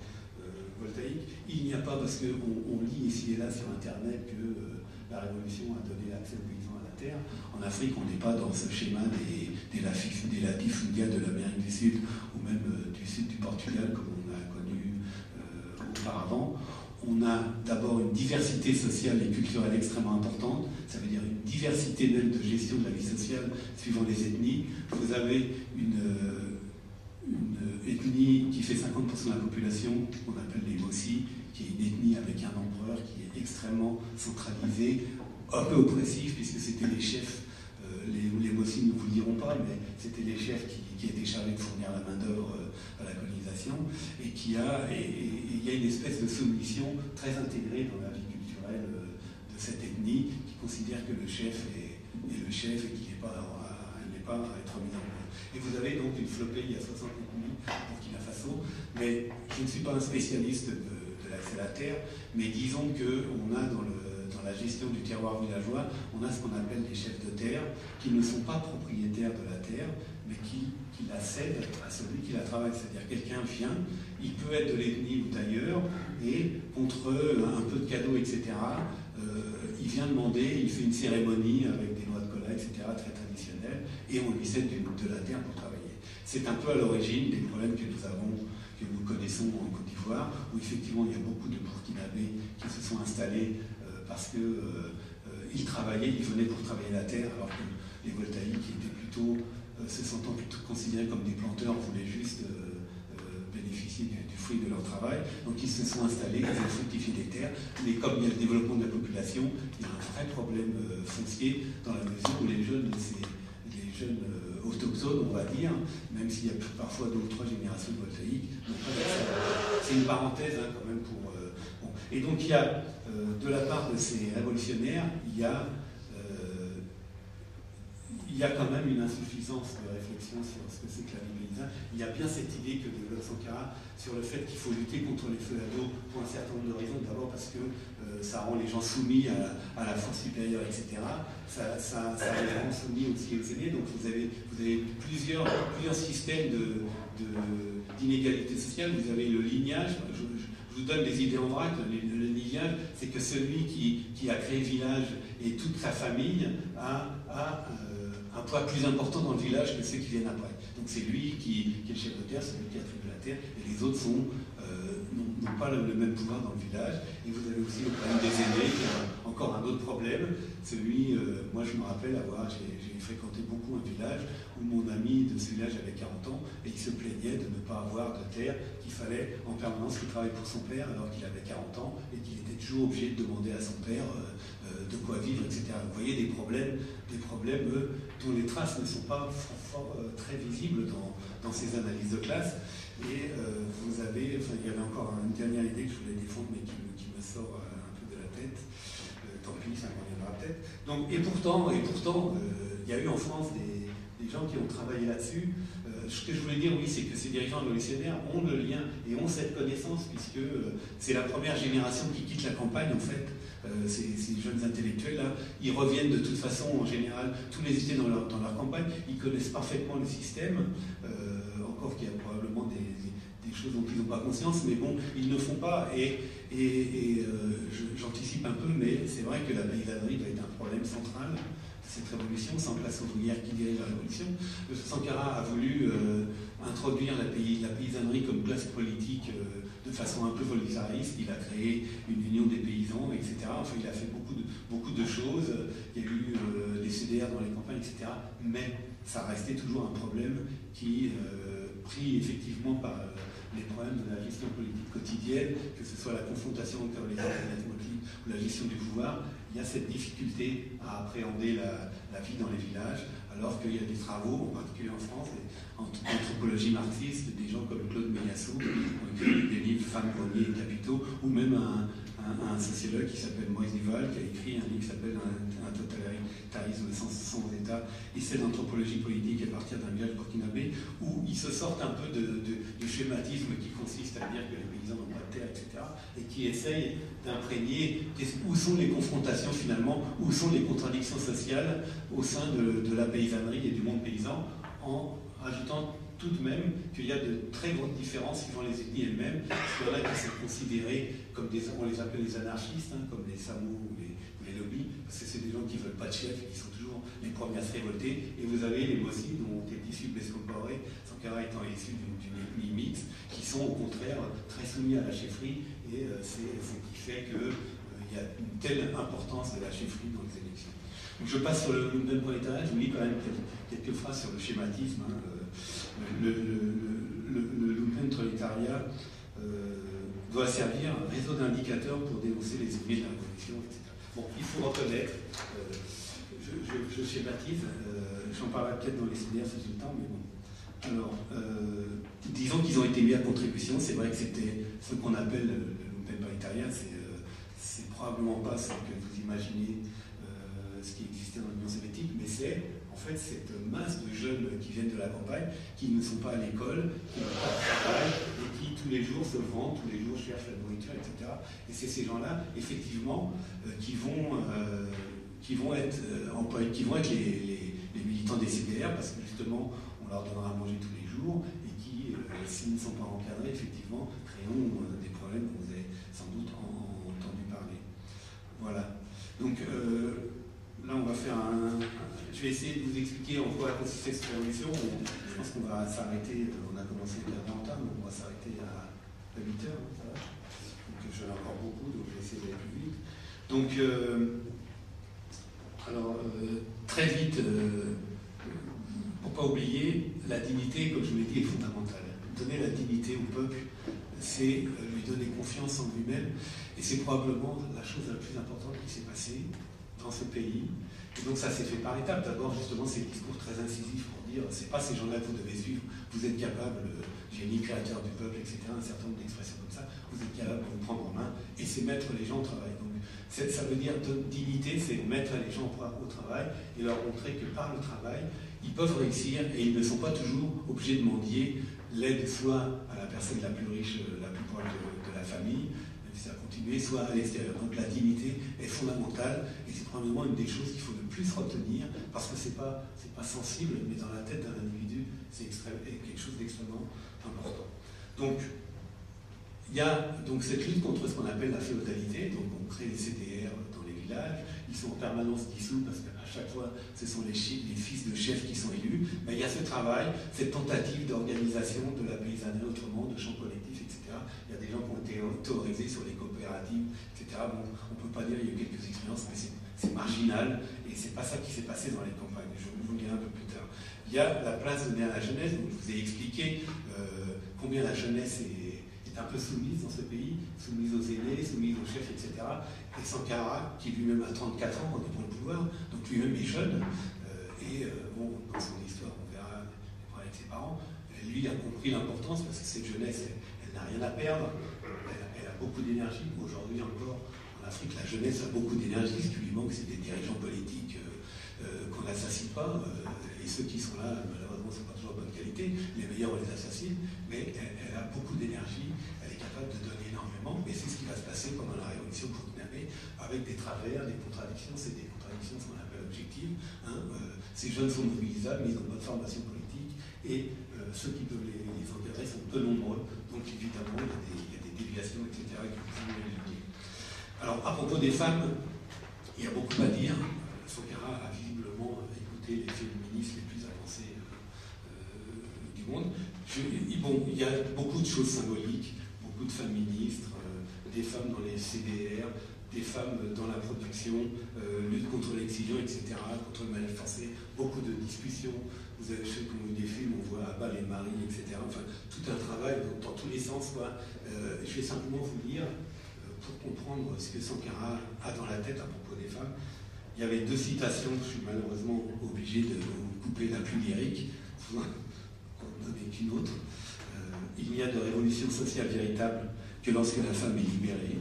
voltaïque. Il n'y a pas, parce qu'on lit ici et là sur Internet que la Révolution a donné l'accès aux paysans à la terre. En Afrique, on n'est pas dans ce schéma des latifundia de l'Amérique du Sud, ou même du sud du Portugal, comme on a connu auparavant. On a d'abord une diversité sociale et culturelle extrêmement importante, ça veut dire une diversité même de gestion de la vie sociale suivant les ethnies. Vous avez une ethnie qui fait 50% de la population, qu'on appelle les Mossis, qui est une ethnie avec un empereur qui est extrêmement centralisé, un peu oppressif, puisque c'était les chefs, les Mossis ne vous le diront pas, mais c'était les chefs qui étaient chargés de fournir la main-d'œuvre à la colonisation, et il y a une espèce de soumission très intégrée dans la vie culturelle de cette ethnie, qui considère que le chef est le chef et qu'il n'est pas à être mis en cause. Et vous avez donc une flopée, il y a 60 ethnies pour Burkina Faso, mais je ne suis pas un spécialiste de l'accès à la terre, mais disons qu'on a dans la gestion du terroir villageois, on a ce qu'on appelle des chefs de terre, qui ne sont pas propriétaires de la terre, mais qui la cèdent à celui qui la travaille. C'est-à-dire quelqu'un vient, il peut être de l'ethnie ou d'ailleurs, et contre un peu de cadeaux, etc., il vient demander, il fait une cérémonie avec des noix de cola, etc., très traditionnelle, et on lui cède de la terre pour travailler. C'est un peu à l'origine des problèmes que nous connaissons en Côte d'Ivoire, où effectivement il y a beaucoup de Burkinabés qui se sont installés parce qu'ils travaillaient, ils venaient pour travailler la terre, alors que les voltaïques étaient plutôt se sentant plutôt considérés comme des planteurs, voulaient juste bénéficier du fruit de leur travail. Donc ils se sont installés, ils ont fructifié des terres. Mais comme il y a le développement de la population, il y a un vrai problème foncier dans la mesure où les jeunes autochtones, on va dire, même s'il y a parfois 2 ou 3 générations de voltaïques. C'est une parenthèse quand même pour... bon. Et donc il y a, de la part de ces révolutionnaires, il y a quand même une insuffisance de réflexion sur ce que c'est que la vie paysanne. Il y a bien cette idée que développe Sankara sur le fait qu'il faut lutter contre les feux à dos pour un certain nombre de raisons. D'abord parce que ça rend les gens soumis à la force supérieure, etc. Ça les rend soumis aussi aux aînés. Donc vous avez plusieurs systèmes d'inégalité sociale. Vous avez le lignage. Je vous donne des idées en vrac. Le lignage, c'est que celui qui a créé le village et toute sa famille a un poids plus important dans le village que ceux qui viennent après. Donc c'est lui qui est le chef de terre, c'est lui qui attribue la terre, et les autres n'ont pas le même pouvoir dans le village. Et vous avez aussi le problème des aînés, qui est encore un autre problème. Celui, moi je me rappelle j'ai fréquenté beaucoup un village où mon ami de ce village avait 40 ans et il se plaignait de ne pas avoir de terre, qu'il fallait en permanence qu'il travaille pour son père alors qu'il avait 40 ans et qu'il était toujours obligé de demander à son père de quoi vivre, etc. Vous voyez des problèmes dont les traces ne sont pas très visibles dans ces analyses de classe. Et il y avait encore une dernière idée que je voulais défendre, mais qui me sort un peu de la tête. Tant pis, ça me reviendra peut-être. Donc, et pourtant, il y a eu en France des gens qui ont travaillé là-dessus. Ce que je voulais dire, oui, c'est que ces dirigeants révolutionnaires ont le lien et ont cette connaissance, puisque c'est la première génération qui quitte la campagne, en fait. Ces jeunes intellectuels-là, ils reviennent de toute façon, en général, tous les étés dans leur campagne, ils connaissent parfaitement le système, encore qu'il y a probablement des choses dont ils n'ont pas conscience, mais bon, ils ne le font pas, et j'anticipe un peu, mais c'est vrai que la paysannerie va être un problème central de cette révolution, sans place ouvrière qui dirige la révolution. Sankara a voulu introduire la paysannerie comme classe politique de façon un peu volontariste. Il a créé une union des paysans, etc. Enfin, il a fait beaucoup de choses. Il y a eu des CDR dans les campagnes, etc. Mais ça restait toujours un problème qui, pris effectivement par les problèmes de la gestion politique quotidienne, que ce soit la confrontation entre les alternatives ou la gestion du pouvoir, il y a cette difficulté à appréhender la vie dans les villages, alors qu'il y a des travaux, en particulier en France, en anthropologie marxiste, des gens comme Claude Meillasson, qui ont écrit des livres Femmes, greniers et capitaux, ou même un sociologue qui s'appelle Maurice Duval, qui a écrit un livre qui s'appelle Un totalitarisme sans État, et c'est l'anthropologie politique à partir d'un village burkinabé, où ils se sortent un peu du schématisme qui consiste à dire que les paysans n'ont pas de terre, etc., et qui essayent d'imprégner où sont les confrontations finalement, où sont les contradictions sociales au sein de la paysannerie et du monde paysan, en rajoutant tout de même qu'il y a de très grandes différences suivant les ethnies elles-mêmes. Il y en a qui sont considérés comme on les appelle les anarchistes, comme les SAMU ou les lobbies, parce que c'est des gens qui ne veulent pas de chef et qui sont toujours les premiers à se révolter. Et vous avez les Mossi, dont est issu Blaise Compaoré, Sankara étant issu d'une ethnie mixte, qui sont au contraire très soumis à la chefferie, et c'est ce qui fait qu'il y a une telle importance de la chefferie dans les élections. Donc je passe sur le Lumpen prolétariat, je vous lis quand même quelques phrases sur le schématisme. Le Lumpen prolétariat doit servir un réseau d'indicateurs pour dénoncer les ennemis de la révolution, etc. Bon, il faut reconnaître, je schématise, j'en parlerai peut-être dans les CDR si j'ai le temps, mais bon. Alors, disons qu'ils ont été mis à contribution, c'est vrai que c'était ce qu'on appelle le Lumpen prolétariat, c'est probablement pas ce que vous imaginez, ce qui existait dans l'Union soviétique, mais c'est en fait cette masse de jeunes qui viennent de la campagne, qui ne sont pas à l'école, qui n'ont pas de travail, et qui tous les jours se vendent, tous les jours cherchent la nourriture, etc. Et c'est ces gens-là, effectivement, qui vont être les militants des CDR, parce que justement, on leur donnera à manger tous les jours, et qui, s'ils ne sont pas encadrés, effectivement, créeront des problèmes dont vous avez sans doute entendu parler. Voilà. Donc, là, on va faire je vais essayer de vous expliquer en quoi consistait cette révolution. Je pense qu'on va s'arrêter, on a commencé bien en retard, donc on va s'arrêter à 8 heures, ça va. Donc j'en ai encore beaucoup, donc je vais essayer d'aller plus vite. Donc, très vite, pourquoi pas oublier, la dignité, comme je vous l'ai dit, est fondamentale. Donner la dignité au peuple, c'est lui donner confiance en lui-même, et c'est probablement la chose la plus importante qui s'est passée dans ce pays. Et donc ça s'est fait par étapes. D'abord, justement, ces discours très incisifs pour dire c'est pas ces gens-là que vous devez suivre, vous êtes capable, génie créateur du peuple, etc., un certain nombre d'expressions comme ça, vous êtes capable de vous prendre en main, et c'est mettre les gens au travail. Donc ça veut dire dignité, c'est mettre les gens au travail et leur montrer que par le travail, ils peuvent réussir et ils ne sont pas toujours obligés de mendier l'aide soit à la personne la plus riche, la plus proche de la famille, même si ça a continué, soit à l'extérieur. Donc la dignité est fondamentale et c'est probablement une des choses qu'il faut le plus retenir parce que c'est pas sensible, mais dans la tête d'un individu, c'est quelque chose d'extrêmement important. Donc, il y a donc cette lutte contre ce qu'on appelle la féodalité, donc on crée les CDR dans les villages, ils sont en permanence dissous parce qu'à chaque fois ce sont les fils de chefs qui sont élus, mais il y a ce travail, cette tentative d'organisation de la paysannerie autrement, de champs collectifs, etc. Il y a des gens qui ont été autorisés sur les coopératives, etc. Bon, on ne peut pas dire qu'il y a eu quelques expériences, mais c'est marginal, et c'est pas ça qui s'est passé dans les campagnes, je vous le dirai un peu plus tard. Il y a la place donnée à la jeunesse, donc je vous ai expliqué combien la jeunesse est un peu soumise dans ce pays, soumise aux aînés, soumise aux chefs, etc. Et Sankara, qui lui-même a 34 ans quand il prend le pouvoir, donc lui-même est jeune, bon, dans son histoire, on verra avec ses parents, lui a compris l'importance, parce que cette jeunesse, elle n'a rien à perdre, elle a beaucoup d'énergie. Aujourd'hui encore, en Afrique, la jeunesse a beaucoup d'énergie, ce qui lui manque, c'est des dirigeants politiques qu'on n'assassine pas, et ceux qui sont là, malheureusement, ce n'est pas toujours de bonne qualité, les meilleurs, on les assassine, mais elle a beaucoup d'énergie, elle est capable de donner énormément, et c'est ce qui va se passer pendant la révolution burkinabé, avec des travers, des contradictions, c'est des contradictions ce qu'on appelle objectives. Ces jeunes sont mobilisables, mais ils ont pas de formation politique, et ceux qui peuvent les encadrer sont peu nombreux, donc évidemment, il y a des déviations, etc., qui sont éliminées. Alors, à propos des femmes, il y a beaucoup à dire. Sankara a visiblement écouté les féministes les plus avancés du monde. Il y a beaucoup de choses symboliques, beaucoup de femmes ministres, des femmes dans les CDR, des femmes dans la production, lutte contre l'excision, etc., contre le mariage forcé, beaucoup de discussions. Vous avez ceux qui ont eu des films, on voit à bas les maris, etc. Enfin, tout un travail dans tous les sens, quoi. Je vais simplement vous dire, pour comprendre ce que Sankara a dans la tête à propos des femmes, il y avait deux citations, je suis malheureusement obligé de vous couper la plus lyrique, pour en donner qu'une autre. Il n'y a de révolution sociale véritable que lorsque la femme est libérée,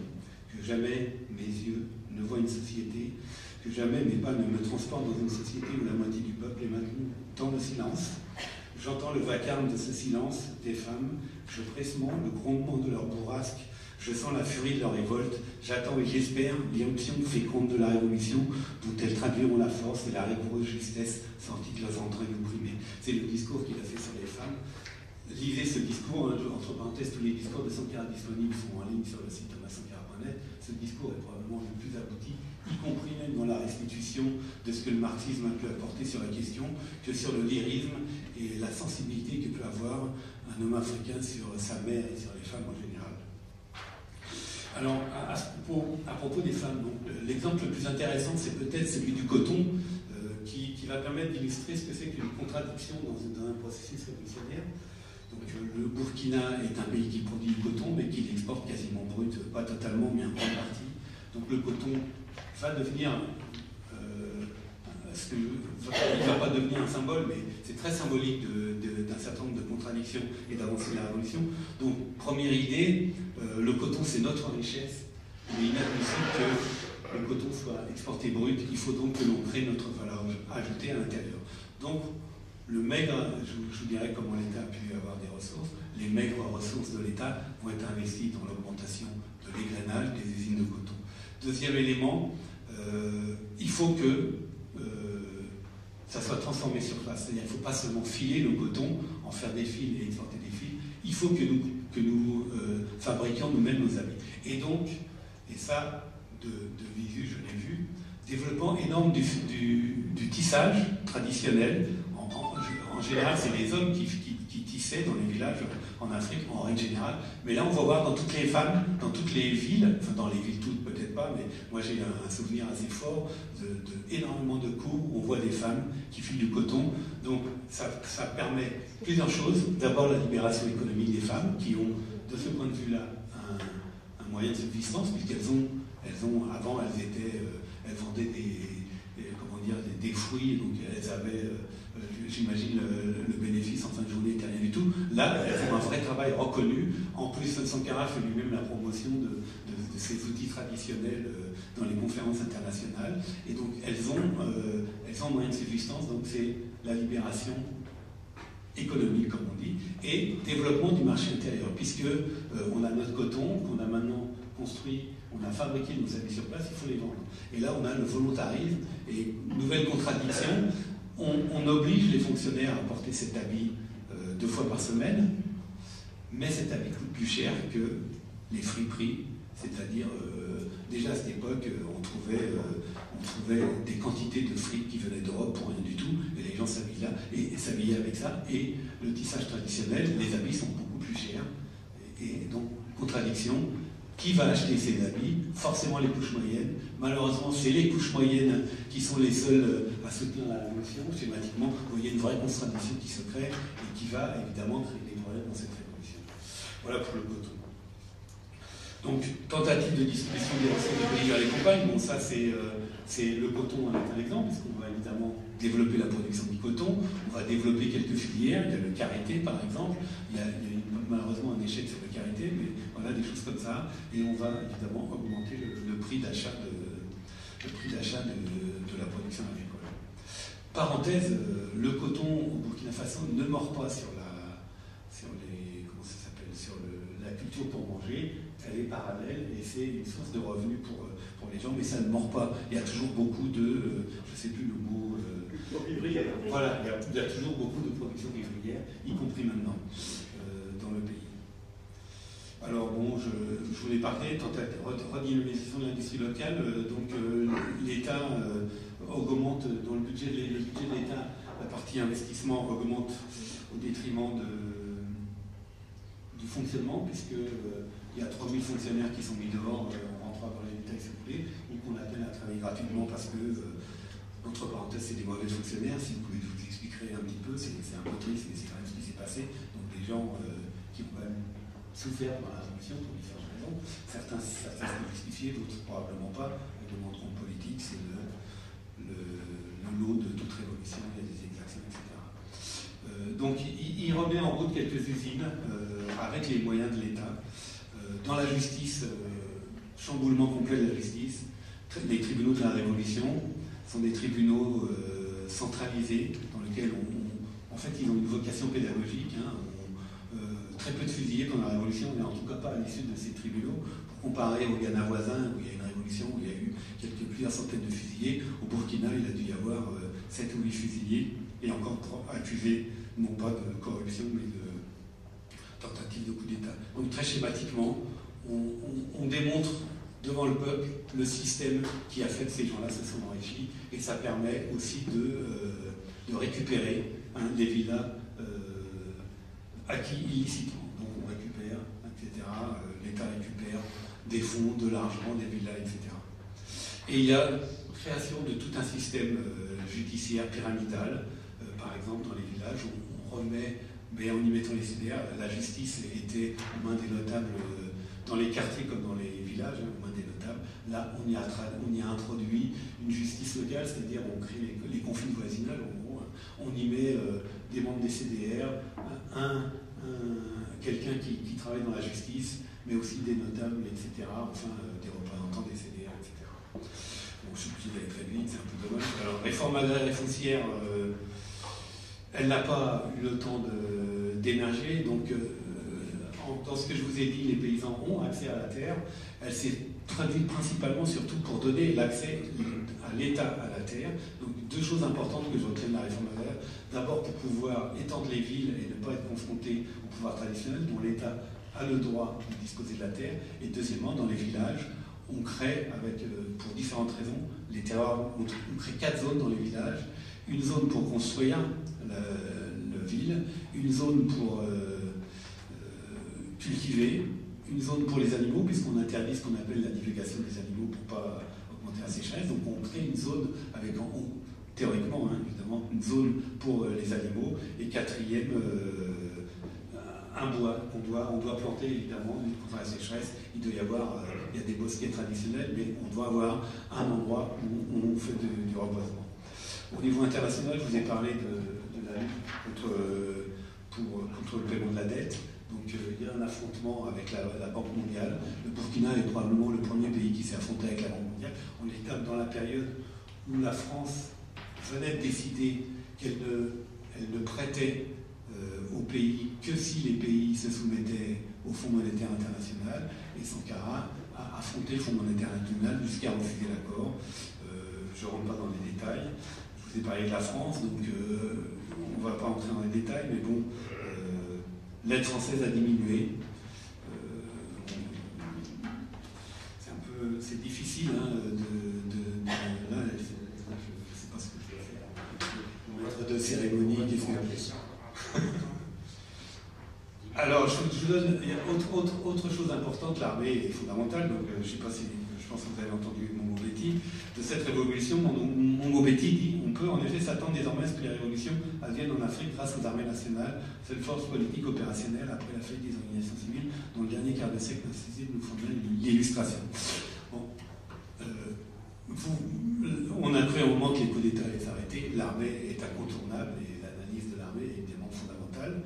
que jamais mes yeux ne voient une société, que jamais mes pas ne me transportent dans une société où la moitié du peuple est maintenue dans le silence. J'entends le vacarme de ce silence des femmes, je pressens le grondement de leur bourrasque, je sens la furie de leur révolte, j'attends et j'espère l'irruption féconde de la révolution dont elles traduiront la force et la rigoureuse justesse sortie de leurs entrailles opprimées. C'est le discours qu'il a fait sur les femmes. Lisez ce discours, entre parenthèses, tous les discours de Sankara disponibles sont en ligne sur le site thomasankara.net. Ce discours est probablement le plus abouti, y compris même dans la restitution de ce que le marxisme a pu apporter sur la question, que sur le lyrisme et la sensibilité que peut avoir un homme africain sur sa mère et sur les femmes en général. Alors, à propos des femmes, l'exemple le plus intéressant, c'est peut-être celui du coton, qui va permettre d'illustrer ce que c'est qu'une contradiction dans un processus révolutionnaire. Donc, le Burkina est un pays qui produit du coton, mais qui l'exporte quasiment brut, pas totalement, mais en grande partie. Donc, le coton va devenir, il ne va pas devenir un symbole, mais c'est très symbolique d'un certain nombre de contradictions et d'avancées de la révolution. Donc, première idée, le coton, c'est notre richesse. Il est inadmissible que le coton soit exporté brut. Il faut donc que l'on crée notre valeur ajoutée à l'intérieur. Donc, le maigre, je vous dirais comment l'État a pu avoir des ressources. Les maigres ressources de l'État vont être investies dans l'augmentation de l'égrenage des usines de coton. Deuxième élément, il faut que ça soit transformé sur place. C'est-à-dire qu'il ne faut pas seulement filer le coton, en faire des fils et exporter des fils. Il faut que nous fabriquions nous-mêmes nos habits. Et donc, et ça, de visu, je l'ai vu, développement énorme du tissage traditionnel, en en général, c'est les hommes qui tissaient dans les villages en Afrique, en règle générale. Mais là, on va voir dans toutes les femmes, dans toutes les villes, enfin dans les villes toutes peut-être pas, mais moi j'ai un souvenir assez fort de énormément de cours où on voit des femmes qui filent du coton. Donc ça permet plusieurs choses. D'abord, la libération économique des femmes qui ont, de ce point de vue-là, un moyen de subsistance, puisqu'elles ont avant, elles vendaient des fruits, donc elles avaient, j'imagine, le bénéfice en fin de journée n'était rien du tout. Là, elles ont un vrai travail reconnu. En plus, Sankara fait lui-même la promotion de ces outils traditionnels dans les conférences internationales. Et donc, elles ont un moyen de subsistance, donc c'est la libération économique, comme on dit, et développement du marché intérieur, puisque on a notre coton qu'on a maintenant construit, on a fabriqué nos habits sur place, il faut les vendre. Et là, on a le volontarisme et nouvelle contradiction. On oblige les fonctionnaires à porter cet habit 2 fois par semaine, mais cet habit coûte plus cher que les friperies, c'est-à-dire déjà à cette époque, on trouvait des quantités de fripes qui venaient d'Europe pour rien du tout, et les gens s'habillaient là et s'habillaient avec ça. Et le tissage traditionnel, les habits sont beaucoup plus chers. Et donc, contradiction. Qui va acheter ces habits? Forcément les couches moyennes. Malheureusement, c'est les couches moyennes qui sont les seules à soutenir la révolution. Schématiquement, il y a une vraie contradiction qui se crée et qui va évidemment créer des problèmes dans cette révolution. Voilà pour le coton. Donc, tentative de distribution des ressources de pays vers les campagnes. Bon, ça, c'est le coton en est un exemple, puisqu'on va évidemment développer la production du coton. On va développer quelques filières. Il y a le karité, par exemple. Il y a malheureusement un échec sur le karité, mais voilà, des choses comme ça. Et on va évidemment augmenter le prix d'achat de la production agricole. Parenthèse, le coton au Burkina Faso ne mord pas sur la culture pour manger. Elle est parallèle et c'est une source de revenus pour les gens, mais ça ne mord pas. Il y a toujours beaucoup de, je ne sais plus le mot, voilà, il y a toujours beaucoup de production vivrière, y compris maintenant, dans le pays. Alors bon, je voulais parler, redynamisation de l'industrie locale, donc l'État augmente, dans le budget de l'État, la partie investissement augmente au détriment du fonctionnement, puisqu'il y a 3000 fonctionnaires qui sont mis dehors en rentrant dans les détails, si vous voulez, ou qu'on appelle à travailler gratuitement parce que, entre parenthèses, c'est des mauvais fonctionnaires. Si vous pouvez, je vous expliquerai un petit peu, c'est un peu triste, mais c'est quand même ce qui s'est passé. Donc des gens qui ont quand même souffert dans la révolution pour différentes raisons. Certains sont justifiés, d'autres probablement pas. Le monde politique, c'est le lot de toute révolution, il y a des exactions, etc. Donc il remet en route quelques usines avec les moyens de l'État. Dans la justice, chamboulement complet de la justice, les tribunaux de la Révolution sont des tribunaux centralisés dans lesquels en fait ils ont une vocation pédagogique. Très peu de fusillés pendant la Révolution, mais en tout cas pas à l'issue de ces tribunaux. Pour comparer au Ghana voisin, où il y a une révolution, où il y a eu plusieurs centaines de fusillés, au Burkina, il a dû y avoir 7 ou 8 fusillés, et encore accusés, non pas de corruption, mais de tentative de coup d'État. Donc très schématiquement, on démontre devant le peuple le système qui a fait que ces gens-là se sont enrichis, et ça permet aussi de récupérer des villas acquis illicitement. Donc on récupère, etc. L'État récupère des fonds, de l'argent, des villas, etc. Et il y a création de tout un système judiciaire pyramidal. Par exemple, dans les villages, on remet, mais en y mettant les CDR, la justice était aux mains des notables dans les quartiers comme dans les villages, aux mains des notables. Là, on y a introduit une justice locale, c'est-à-dire on crée les conflits de voisinage, en gros. On y met des membres des CDR, quelqu'un qui travaille dans la justice, mais aussi des notables, etc., enfin des représentants des CDR, etc. Bon, je suis obligé d'aller très vite, c'est un peu dommage. Alors, réforme agraire et foncière, elle n'a pas eu le temps d'émerger, donc dans ce que je vous ai dit, les paysans ont accès à la terre. Elle s'est traduite principalement surtout pour donner l'accès à l'État à la terre. Donc 2 choses importantes que je retiens de la réforme agraire. D'abord pour pouvoir étendre les villes et ne pas être confronté au pouvoir traditionnel dont l'État a le droit de disposer de la terre. Et deuxièmement, dans les villages, on crée, pour différentes raisons, on crée 4 zones dans les villages. Une zone pour construire ville, une zone pour cultiver, une zone pour les animaux, puisqu'on interdit ce qu'on appelle la divulgation des animaux pour ne pas augmenter la sécheresse. Donc on crée une zone avec en haut, théoriquement, évidemment, une zone pour les animaux. Et quatrième, un bois. On doit planter, évidemment, contre la sécheresse. Il doit y avoir, il y a des bosquets traditionnels, mais on doit avoir un endroit où on fait du reboisement. Au niveau international, je vous ai parlé de la lutte contre le paiement de la dette. Donc il y a un affrontement avec la Banque mondiale. Le Burkina est probablement le premier pays qui s'est affronté avec la Banque mondiale. On est dans la période où la France venait de décider qu'elle ne prêtait aux pays que si les pays se soumettaient au Fonds monétaire international. Et Sankara a affronté le Fonds monétaire international jusqu'à refuser l'accord. Je ne rentre pas dans les détails. Je vous ai parlé de la France, donc on ne va pas entrer dans les détails, mais bon, l'aide française a diminué. C'est difficile là, je ne sais pas ce que je vais faire. Maître de cérémonie, Alors, je vous donne autre chose importante. L'armée est fondamentale. Donc, je pense que vous avez entendu Mongo-Betty. De cette révolution, Mongo-Betty dit on peut en effet s'attendre désormais à ce que les révolutions adviennent en Afrique grâce aux armées nationales, seule force politique opérationnelle après la faillite des organisations civiles, dont le dernier quart de siècle nous fournit l'illustration. Bon. On a cru à un moment que les coups d'État allaient s'arrêter. L'armée est incontournable et l'analyse de l'armée est évidemment fondamentale.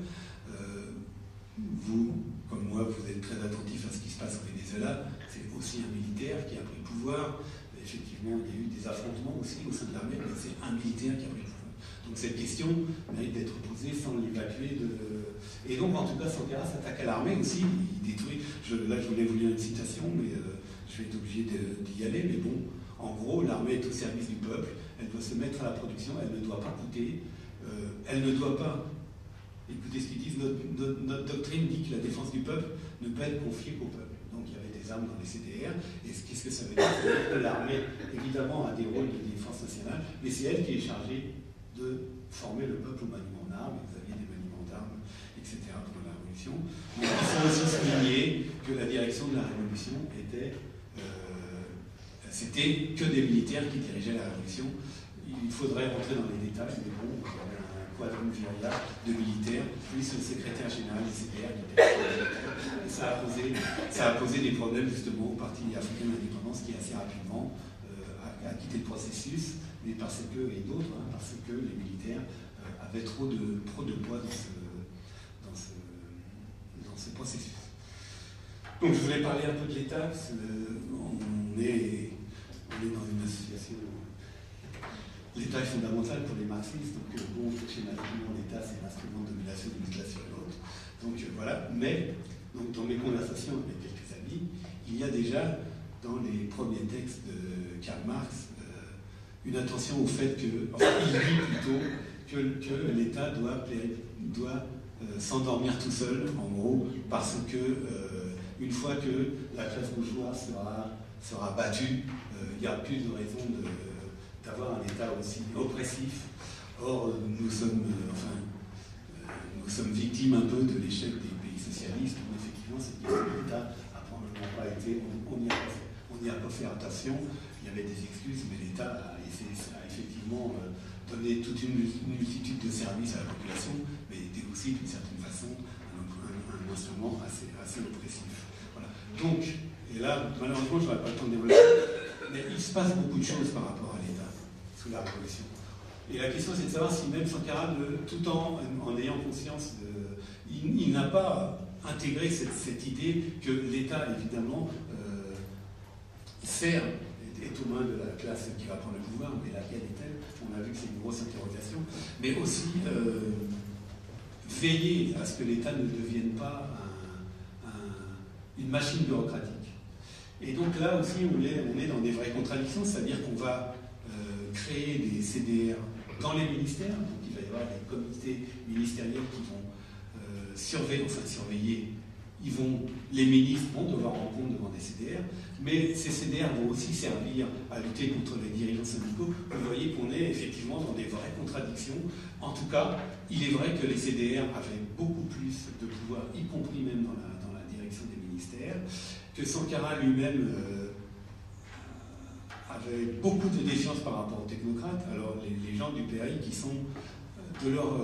Vous, comme moi, vous êtes très attentifs à ce qui se passe au Venezuela. C'est aussi un militaire qui a pris le pouvoir. Effectivement, il y a eu des affrontements aussi au sein de l'armée, mais c'est un militaire qui a pris le pouvoir. Donc cette question mérite d'être posée sans l'évacuer. Et donc, en tout cas, Sankara s'attaque à l'armée aussi. Il détruit. Là, je voulais vous lire une citation, mais je vais être obligé d'y aller. Mais bon, en gros, l'armée est au service du peuple. Elle doit se mettre à la production. Elle ne doit pas coûter. Elle ne doit pas. Écoutez ce qu'ils disent, notre doctrine dit que la défense du peuple ne peut être confiée qu'au peuple. Donc il y avait des armes dans les CDR, et qu'est-ce que ça veut dire? L'armée, évidemment, a des rôles de défense nationale, mais c'est elle qui est chargée de former le peuple au maniement d'armes. Vous aviez des maniements d'armes, etc. pendant la Révolution. Mais il faut aussi souligner que la direction de la Révolution c'était que des militaires qui dirigeaient la Révolution. Il faudrait rentrer dans les détails, mais bon, quadrivirat de militaires, plus le secrétaire général du CDR qui était et ça a posé des problèmes justement au Parti africain d'indépendance qui assez rapidement a quitté le processus, mais parce que, et d'autres, parce que les militaires avaient trop de poids dans ce processus. Donc je voulais parler un peu de l'État, parce qu'on est dans une association. L'État est fondamental pour les marxistes, donc bon, schématiquement, l'État c'est l'instrument de domination d'une classe sur l'autre. Donc voilà, mais donc, dans mes conversations avec quelques amis, il y a déjà dans les premiers textes de Karl Marx une attention au fait que, enfin, il dit plutôt que l'État doit s'endormir tout seul, en gros, parce que une fois que la classe bourgeoise sera battue, il n'y a plus de raison d'avoir un État aussi oppressif. Or, nous sommes victimes un peu de l'échec des pays socialistes, où effectivement cette question de l'État n'a probablement pas été, on n'y a pas fait attention, il y avait des excuses, mais l'État a effectivement donné toute une multitude de services à la population, mais était aussi d'une certaine façon un instrument assez oppressif. Voilà. Donc, et là, malheureusement, je n'aurai pas le temps de développer, mais il se passe beaucoup de choses par rapport à l'État sous la Révolution. Et la question, c'est de savoir si même Sankara, tout en ayant conscience il n'a pas intégré cette idée que l'État, évidemment, sert, est aux mains de la classe qui va prendre le pouvoir, mais laquelle est-elle? On a vu que c'est une grosse interrogation, mais aussi veiller à ce que l'État ne devienne pas une machine bureaucratique. Et donc là aussi, on est dans des vraies contradictions, c'est-à-dire qu'on va créer des CDR dans les ministères, donc il va y avoir des comités ministériels qui vont surveiller, les ministres vont devoir rendre compte devant des CDR, mais ces CDR vont aussi servir à lutter contre les dirigeants syndicaux. Vous voyez qu'on est effectivement dans des vraies contradictions. En tout cas, il est vrai que les CDR avaient beaucoup plus de pouvoir, y compris même dans la direction des ministères, que Sankara lui-même avait beaucoup de défiance par rapport aux technocrates. Alors les gens du PAI qui sont de leur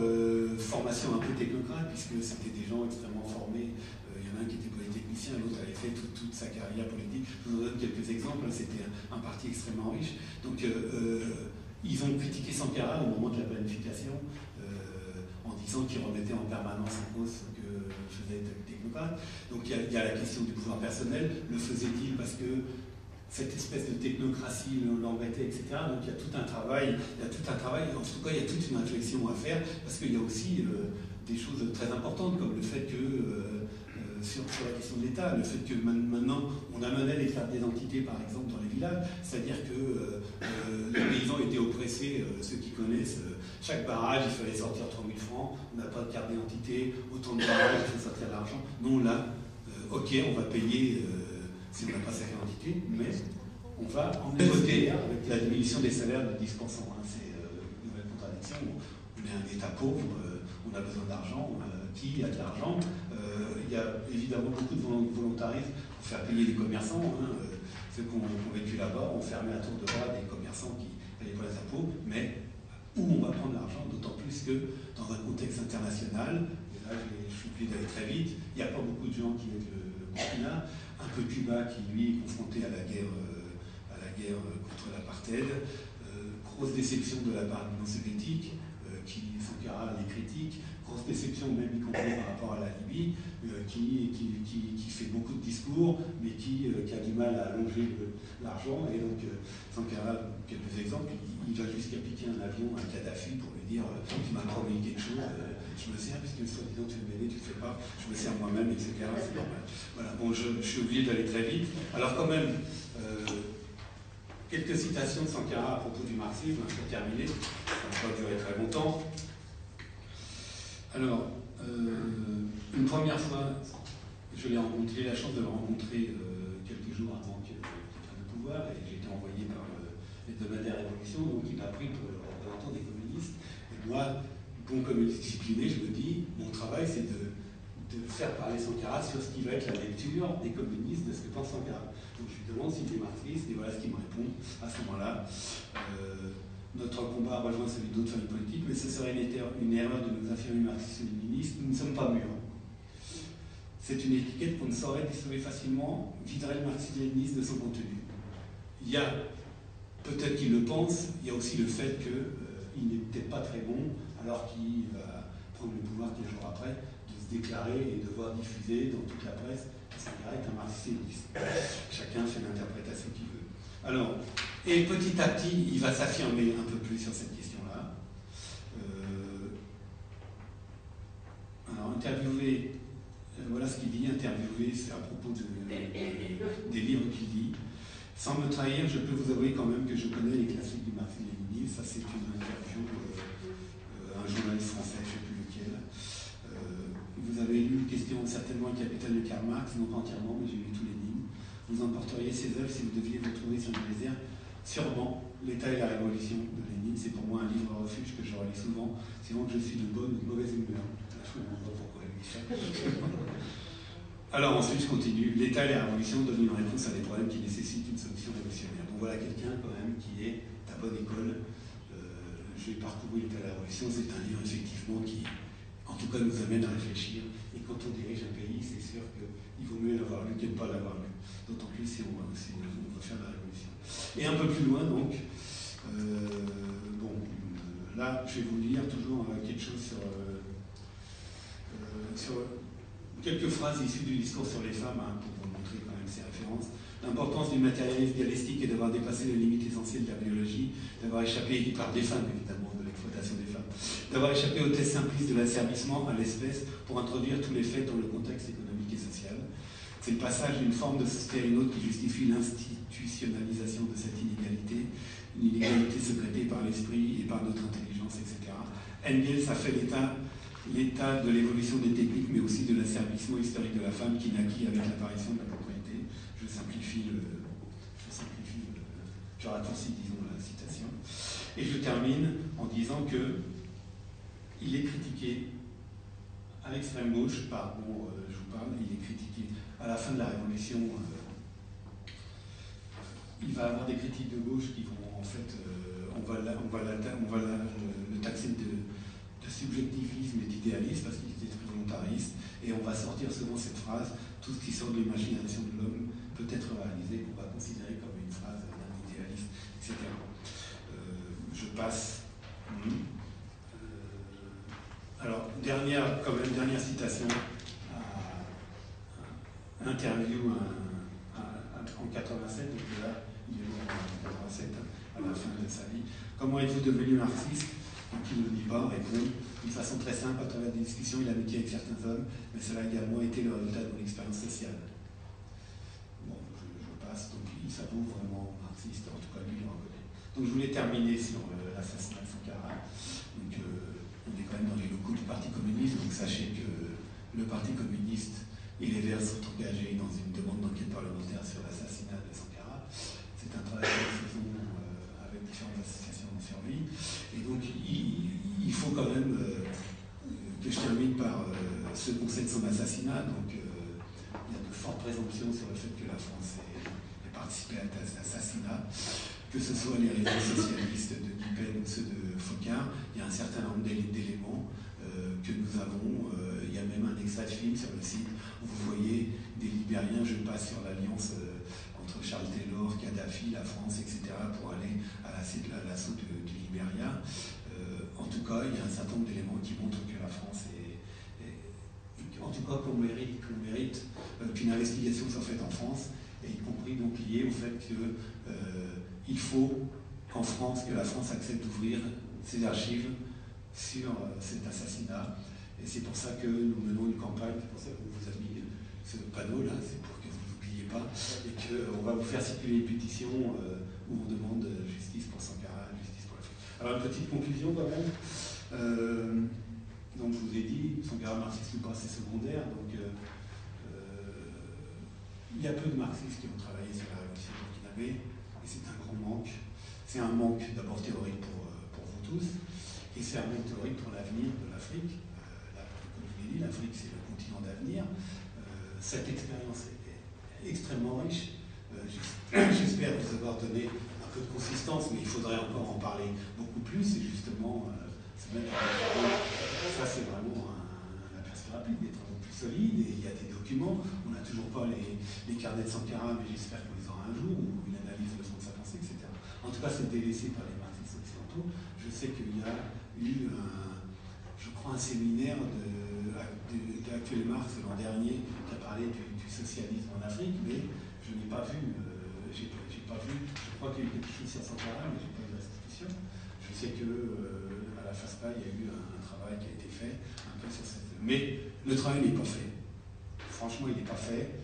formation un peu technocrate, puisque c'était des gens extrêmement formés, il y en a un qui était polytechnicien, l'autre avait fait toute sa carrière politique. Je vous en donne quelques exemples, c'était un parti extrêmement riche. Donc ils ont critiqué Sankara au moment de la planification, en disant qu'il remettait en permanence en cause ce que faisait les technocrates. Donc il y a la question du pouvoir personnel, le faisait-il parce que cette espèce de technocratie l'embêtait, etc. Donc il y a tout un travail, en tout cas il y a toute une réflexion à faire, parce qu'il y a aussi des choses très importantes, comme le fait que, sur la question de l'État, le fait que maintenant on amenait les cartes d'identité, par exemple, dans les villages, c'est-à-dire que les paysans étaient oppressés, ceux qui connaissent, chaque barrage, il fallait sortir 3 000 francs, on n'a pas de carte d'identité, autant de barrages, il faut sortir de l'argent. Non, là, ok, on va payer... si on n'a pas sa identité, mais on va en voter avec la diminution des salaires de 10%. C'est une nouvelle contradiction. On est un État pauvre, on a besoin d'argent. Qui a de l'argent? Il y a évidemment beaucoup de volontarisme pour faire payer les commerçants. Ceux qui ont vécu là-bas ont fermé à tour de bras des commerçants qui ne payaient pas les impôts. Mais où on va prendre l'argent? D'autant plus que dans un contexte international, et là je suis obligé d'aller très vite, il n'y a pas beaucoup de gens qui mettent le Burkina. Un peu Cuba qui, lui, est confronté à la guerre contre l'apartheid. Grosse déception de la part de l'Union soviétique, qui, Sankara les critique. Grosse déception même y compris par rapport à la Libye, qui fait beaucoup de discours, mais qui a du mal à allonger l'argent. Et donc, Sankara, quelques exemples, il va jusqu'à piquer un avion à Kadhafi pour lui dire tu m'as promis quelque chose, je me sers, puisque soi-disant tu veux m'aider, tu ne fais pas, je me sers moi-même, etc. C'est normal. Voilà, bon, je suis obligé d'aller très vite. Alors quand même, quelques citations de Sankara à propos du marxisme, pour terminer, ça ne va pas durer très longtemps. Alors, une première fois, j'ai eu la chance de le rencontrer quelques jours avant qu'il prenne le pouvoir, et j'ai été envoyé par l'hebdomadaire Révolution, donc il m'a pris pour le représentant des communistes. Et moi, bon communiste discipliné, je me dis, mon travail c'est de faire parler Sankara sur ce qui va être la lecture des communistes de ce que pense Sankara. Donc je lui demande s'il est marxiste, et voilà ce qu'il me répond à ce moment-là. Notre combat rejoint celui d'autres familles politiques, mais ce serait une erreur de nous affirmer marxistes-léninistes. Nous ne sommes pas mûrs. C'est une étiquette qu'on ne saurait distribuer facilement, viderait le marxisme-léninisme de son contenu. Il y a, peut-être qu'il le pense, il y a aussi le fait qu'il n'est peut-être pas très bon, alors qu'il va prendre le pouvoir quelques jours après, de se déclarer et de voir diffuser dans toute la presse que Sankara est un marxiste-léniniste. Chacun fait l'interprétation qu'il veut. Alors, et petit à petit, il va s'affirmer un peu plus sur cette question-là. Alors, interviewé, voilà ce qu'il dit, interviewé, c'est à propos des livres qu'il dit. Sans me trahir, je peux vous avouer quand même que je connais les classiques du marxisme-léninisme. Ça, c'est une interview un journaliste français, je ne sais plus lequel. Vous avez lu question certainement le Capital de Karl Marx, non pas entièrement, mais j'ai lu tous les lignes. Vous emporteriez ces œuvres si vous deviez vous trouver sur le désert. Sûrement, l'État et la Révolution de Lénine, c'est pour moi un livre refuge que je relis souvent, sinon que je suis de bonne ou de mauvaise humeur. Je ne comprends pas pourquoi il dit ça. Alors ensuite, je continue. L'État et la Révolution donnent une réponse à des problèmes qui nécessitent une solution révolutionnaire. Donc voilà quelqu'un quand même qui est à bonne école. J'ai parcouru l'État et la Révolution, c'est un livre effectivement qui, en tout cas, nous amène à réfléchir. Et quand on dirige un pays, c'est sûr qu'il vaut mieux l'avoir lu que de ne pas l'avoir lu. D'autant plus si on va faire la révolution. Et un peu plus loin, donc, là, je vais vous lire toujours quelque chose sur quelques phrases issues du discours sur les femmes, pour vous montrer quand même ces références. L'importance du matérialisme dialectique est d'avoir dépassé les limites essentielles de la biologie, d'avoir échappé, il parle des femmes évidemment, de l'exploitation des femmes, d'avoir échappé au test simpliste de l'asservissement à l'espèce pour introduire tous les faits dans le contexte économique et social. C'est le passage d'une forme de société à une autre qui justifie l'institutionnalisation de cette inégalité, une inégalité secrétée par l'esprit et par notre intelligence, etc. Engels a fait l'état de l'évolution des techniques, mais aussi de l'asservissement historique de la femme qui naquit avec l'apparition de la propriété. Je raccourcis, disons, la citation. Et je termine en disant que il est critiqué à l'extrême gauche, je vous parle, il est critiqué à la fin de la Révolution. Il va avoir des critiques de gauche qui vont, en fait, on va le taxer de subjectivisme et d'idéalisme parce qu'il était très volontariste, et on va sortir souvent cette phrase: tout ce qui sort de l'imagination de l'homme peut être réalisé, qu'on va considérer comme une phrase d'un idéaliste, etc. Je passe. Alors, dernière citation à interview en 87, donc là, il est mort en 87, à la fin de sa vie. Comment êtes-vous devenu marxiste? Donc il ne le dit pas, on répond d'une façon très simple, à travers des discussions et l'amitié avec certains hommes, mais cela a également été le résultat de mon expérience sociale. Bon, je passe, donc il s'avoue vraiment marxiste, en tout cas lui il le reconnaît. Donc je voulais terminer sur l'assassinat de Sankara. Donc on est quand même dans les locaux du Parti communiste, donc sachez que le Parti communiste et les Verts sont engagés dans une demande d'enquête parlementaire sur l'assassinat de Sankara. C'est un travail que nous faisons avec différentes associations de survie. Et donc il faut quand même que je termine par ce qu'on sait de son assassinat. Donc il y a de fortes présomptions sur le fait que la France ait participé à cet assassinat, que ce soit les réseaux socialistes de Guy Pen ou ceux de Focard. Il y a un certain nombre d'éléments que nous avons. Il y a même un extrait de film sur le site où vous voyez des Libériens, je passe sur l'alliance entre Charles Taylor, Kadhafi, la France, etc., pour aller à l'assaut du Libéria. En tout cas, il y a un certain nombre d'éléments qui montrent que la France en tout cas qu'on mérite qu'une investigation soit faite en France, et y compris donc liée au fait qu'il faut en France que la France accepte d'ouvrir ses archives sur cet assassinat. Et c'est pour ça que nous menons une campagne, c'est pour ça que vous avez mis ce panneau là, c'est pour que vous n'oubliez pas, et qu'on va vous faire circuler une pétition où on demande justice pour Sankara, justice pour la France. Alors une petite conclusion quand même. Donc je vous ai dit, Sankara marxiste ou pas, c'est secondaire. Donc il y a peu de marxistes qui ont travaillé sur la révolution burkinabé, et c'est un grand manque. C'est un manque d'abord théorique pour vous tous, et c'est un manque théorique pour l'avenir de l'Afrique. Comme je l'ai dit, l'Afrique c'est le continent d'avenir. Cette expérience est extrêmement riche. J'espère vous avoir donné un peu de consistance, mais il faudrait encore en parler beaucoup plus, et justement se mettre ça c'est vraiment un aperçu rapide, des travaux plus solides, et il y a des documents. On n'a toujours pas les carnets de Sankara, mais j'espère qu'on les aura un jour, ou une analyse de fond de sa pensée, etc. En tout cas, c'est délaissé par les marxistes occidentaux. Je sais qu'il y a eu je crois, un séminaire d'Actuel Marx l'an dernier qui a parlé du socialisme en Afrique, mais je n'ai pas vu, je crois qu'il y a eu quelque chose sur Sankara, mais je n'ai pas eu de restitution. Je sais que à la FASPA, il y a eu un travail qui a été fait un peu sur cette. Mais le travail n'est pas fait. Franchement, il n'est pas fait.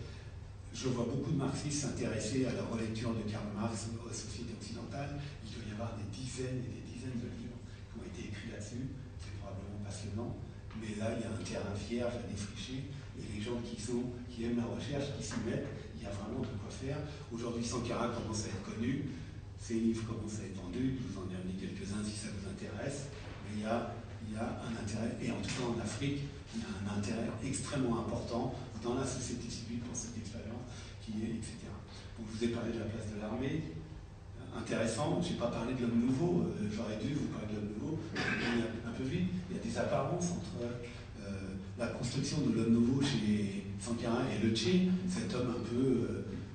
Je vois beaucoup de marxistes s'intéresser à la relecture de Karl Marx aux sociétés occidentales. Il doit y avoir des dizaines et des dizaines de livres qui ont été écrits là-dessus. C'est probablement passionnant. Mais là, il y a un terrain vierge à défricher. Et les gens qui aiment la recherche, qui s'y mettent, il y a vraiment de quoi faire. Aujourd'hui, Sankara commence à être connu. Ses livres commencent à être vendus. Je vous en ai amené quelques-uns si ça vous intéresse. Mais il y a un intérêt, et en tout cas en Afrique, il y a un intérêt extrêmement important dans la société civile pour cette expérience qui est, etc. Donc, je vous ai parlé de la place de l'armée, intéressant. Je n'ai pas parlé de l'homme nouveau, j'aurais dû vous parler de l'homme nouveau, un peu vite. Il y a des apparences entre la construction de l'homme nouveau chez Sankara et le Che, cet homme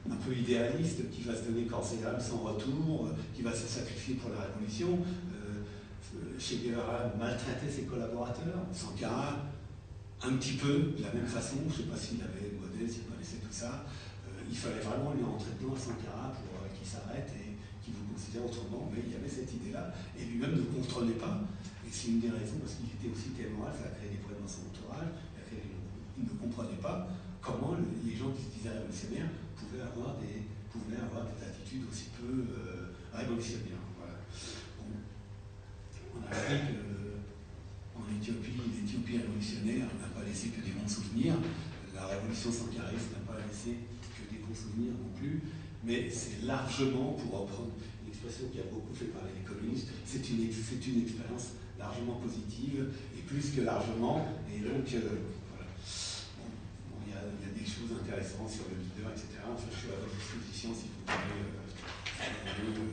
un peu idéaliste qui va se donner corps et âme sans retour, qui va se sacrifier pour la révolution. Che Guevara maltraitait ses collaborateurs, Sankara un petit peu de la même façon. Je ne sais pas s'il avait modèle, s'il connaissait tout ça. Il fallait vraiment lui rentrer dedans à Sankara pour qu'il s'arrête et qu'il vous considère autrement, mais il y avait cette idée-là, et lui-même ne contrôlait pas, et c'est une des raisons, parce qu'il était aussi tellement mal, ça a créé des problèmes dans son entourage, il ne comprenait pas comment les gens qui se disaient révolutionnaires pouvaient avoir des attitudes aussi peu révolutionnaires. Voilà. Bon. En Afrique, en Éthiopie, l'Éthiopie révolutionnaire n'a pas laissé que des bons souvenirs. La révolution sankariste n'a pas laissé que des bons souvenirs non plus. Mais c'est largement, pour reprendre expression qui a beaucoup fait parler les communistes, c'est une expérience largement positive, et plus que largement, et donc voilà. Bon, il y a des choses intéressantes sur le leader, etc. Enfin, je suis à votre disposition si vous voulez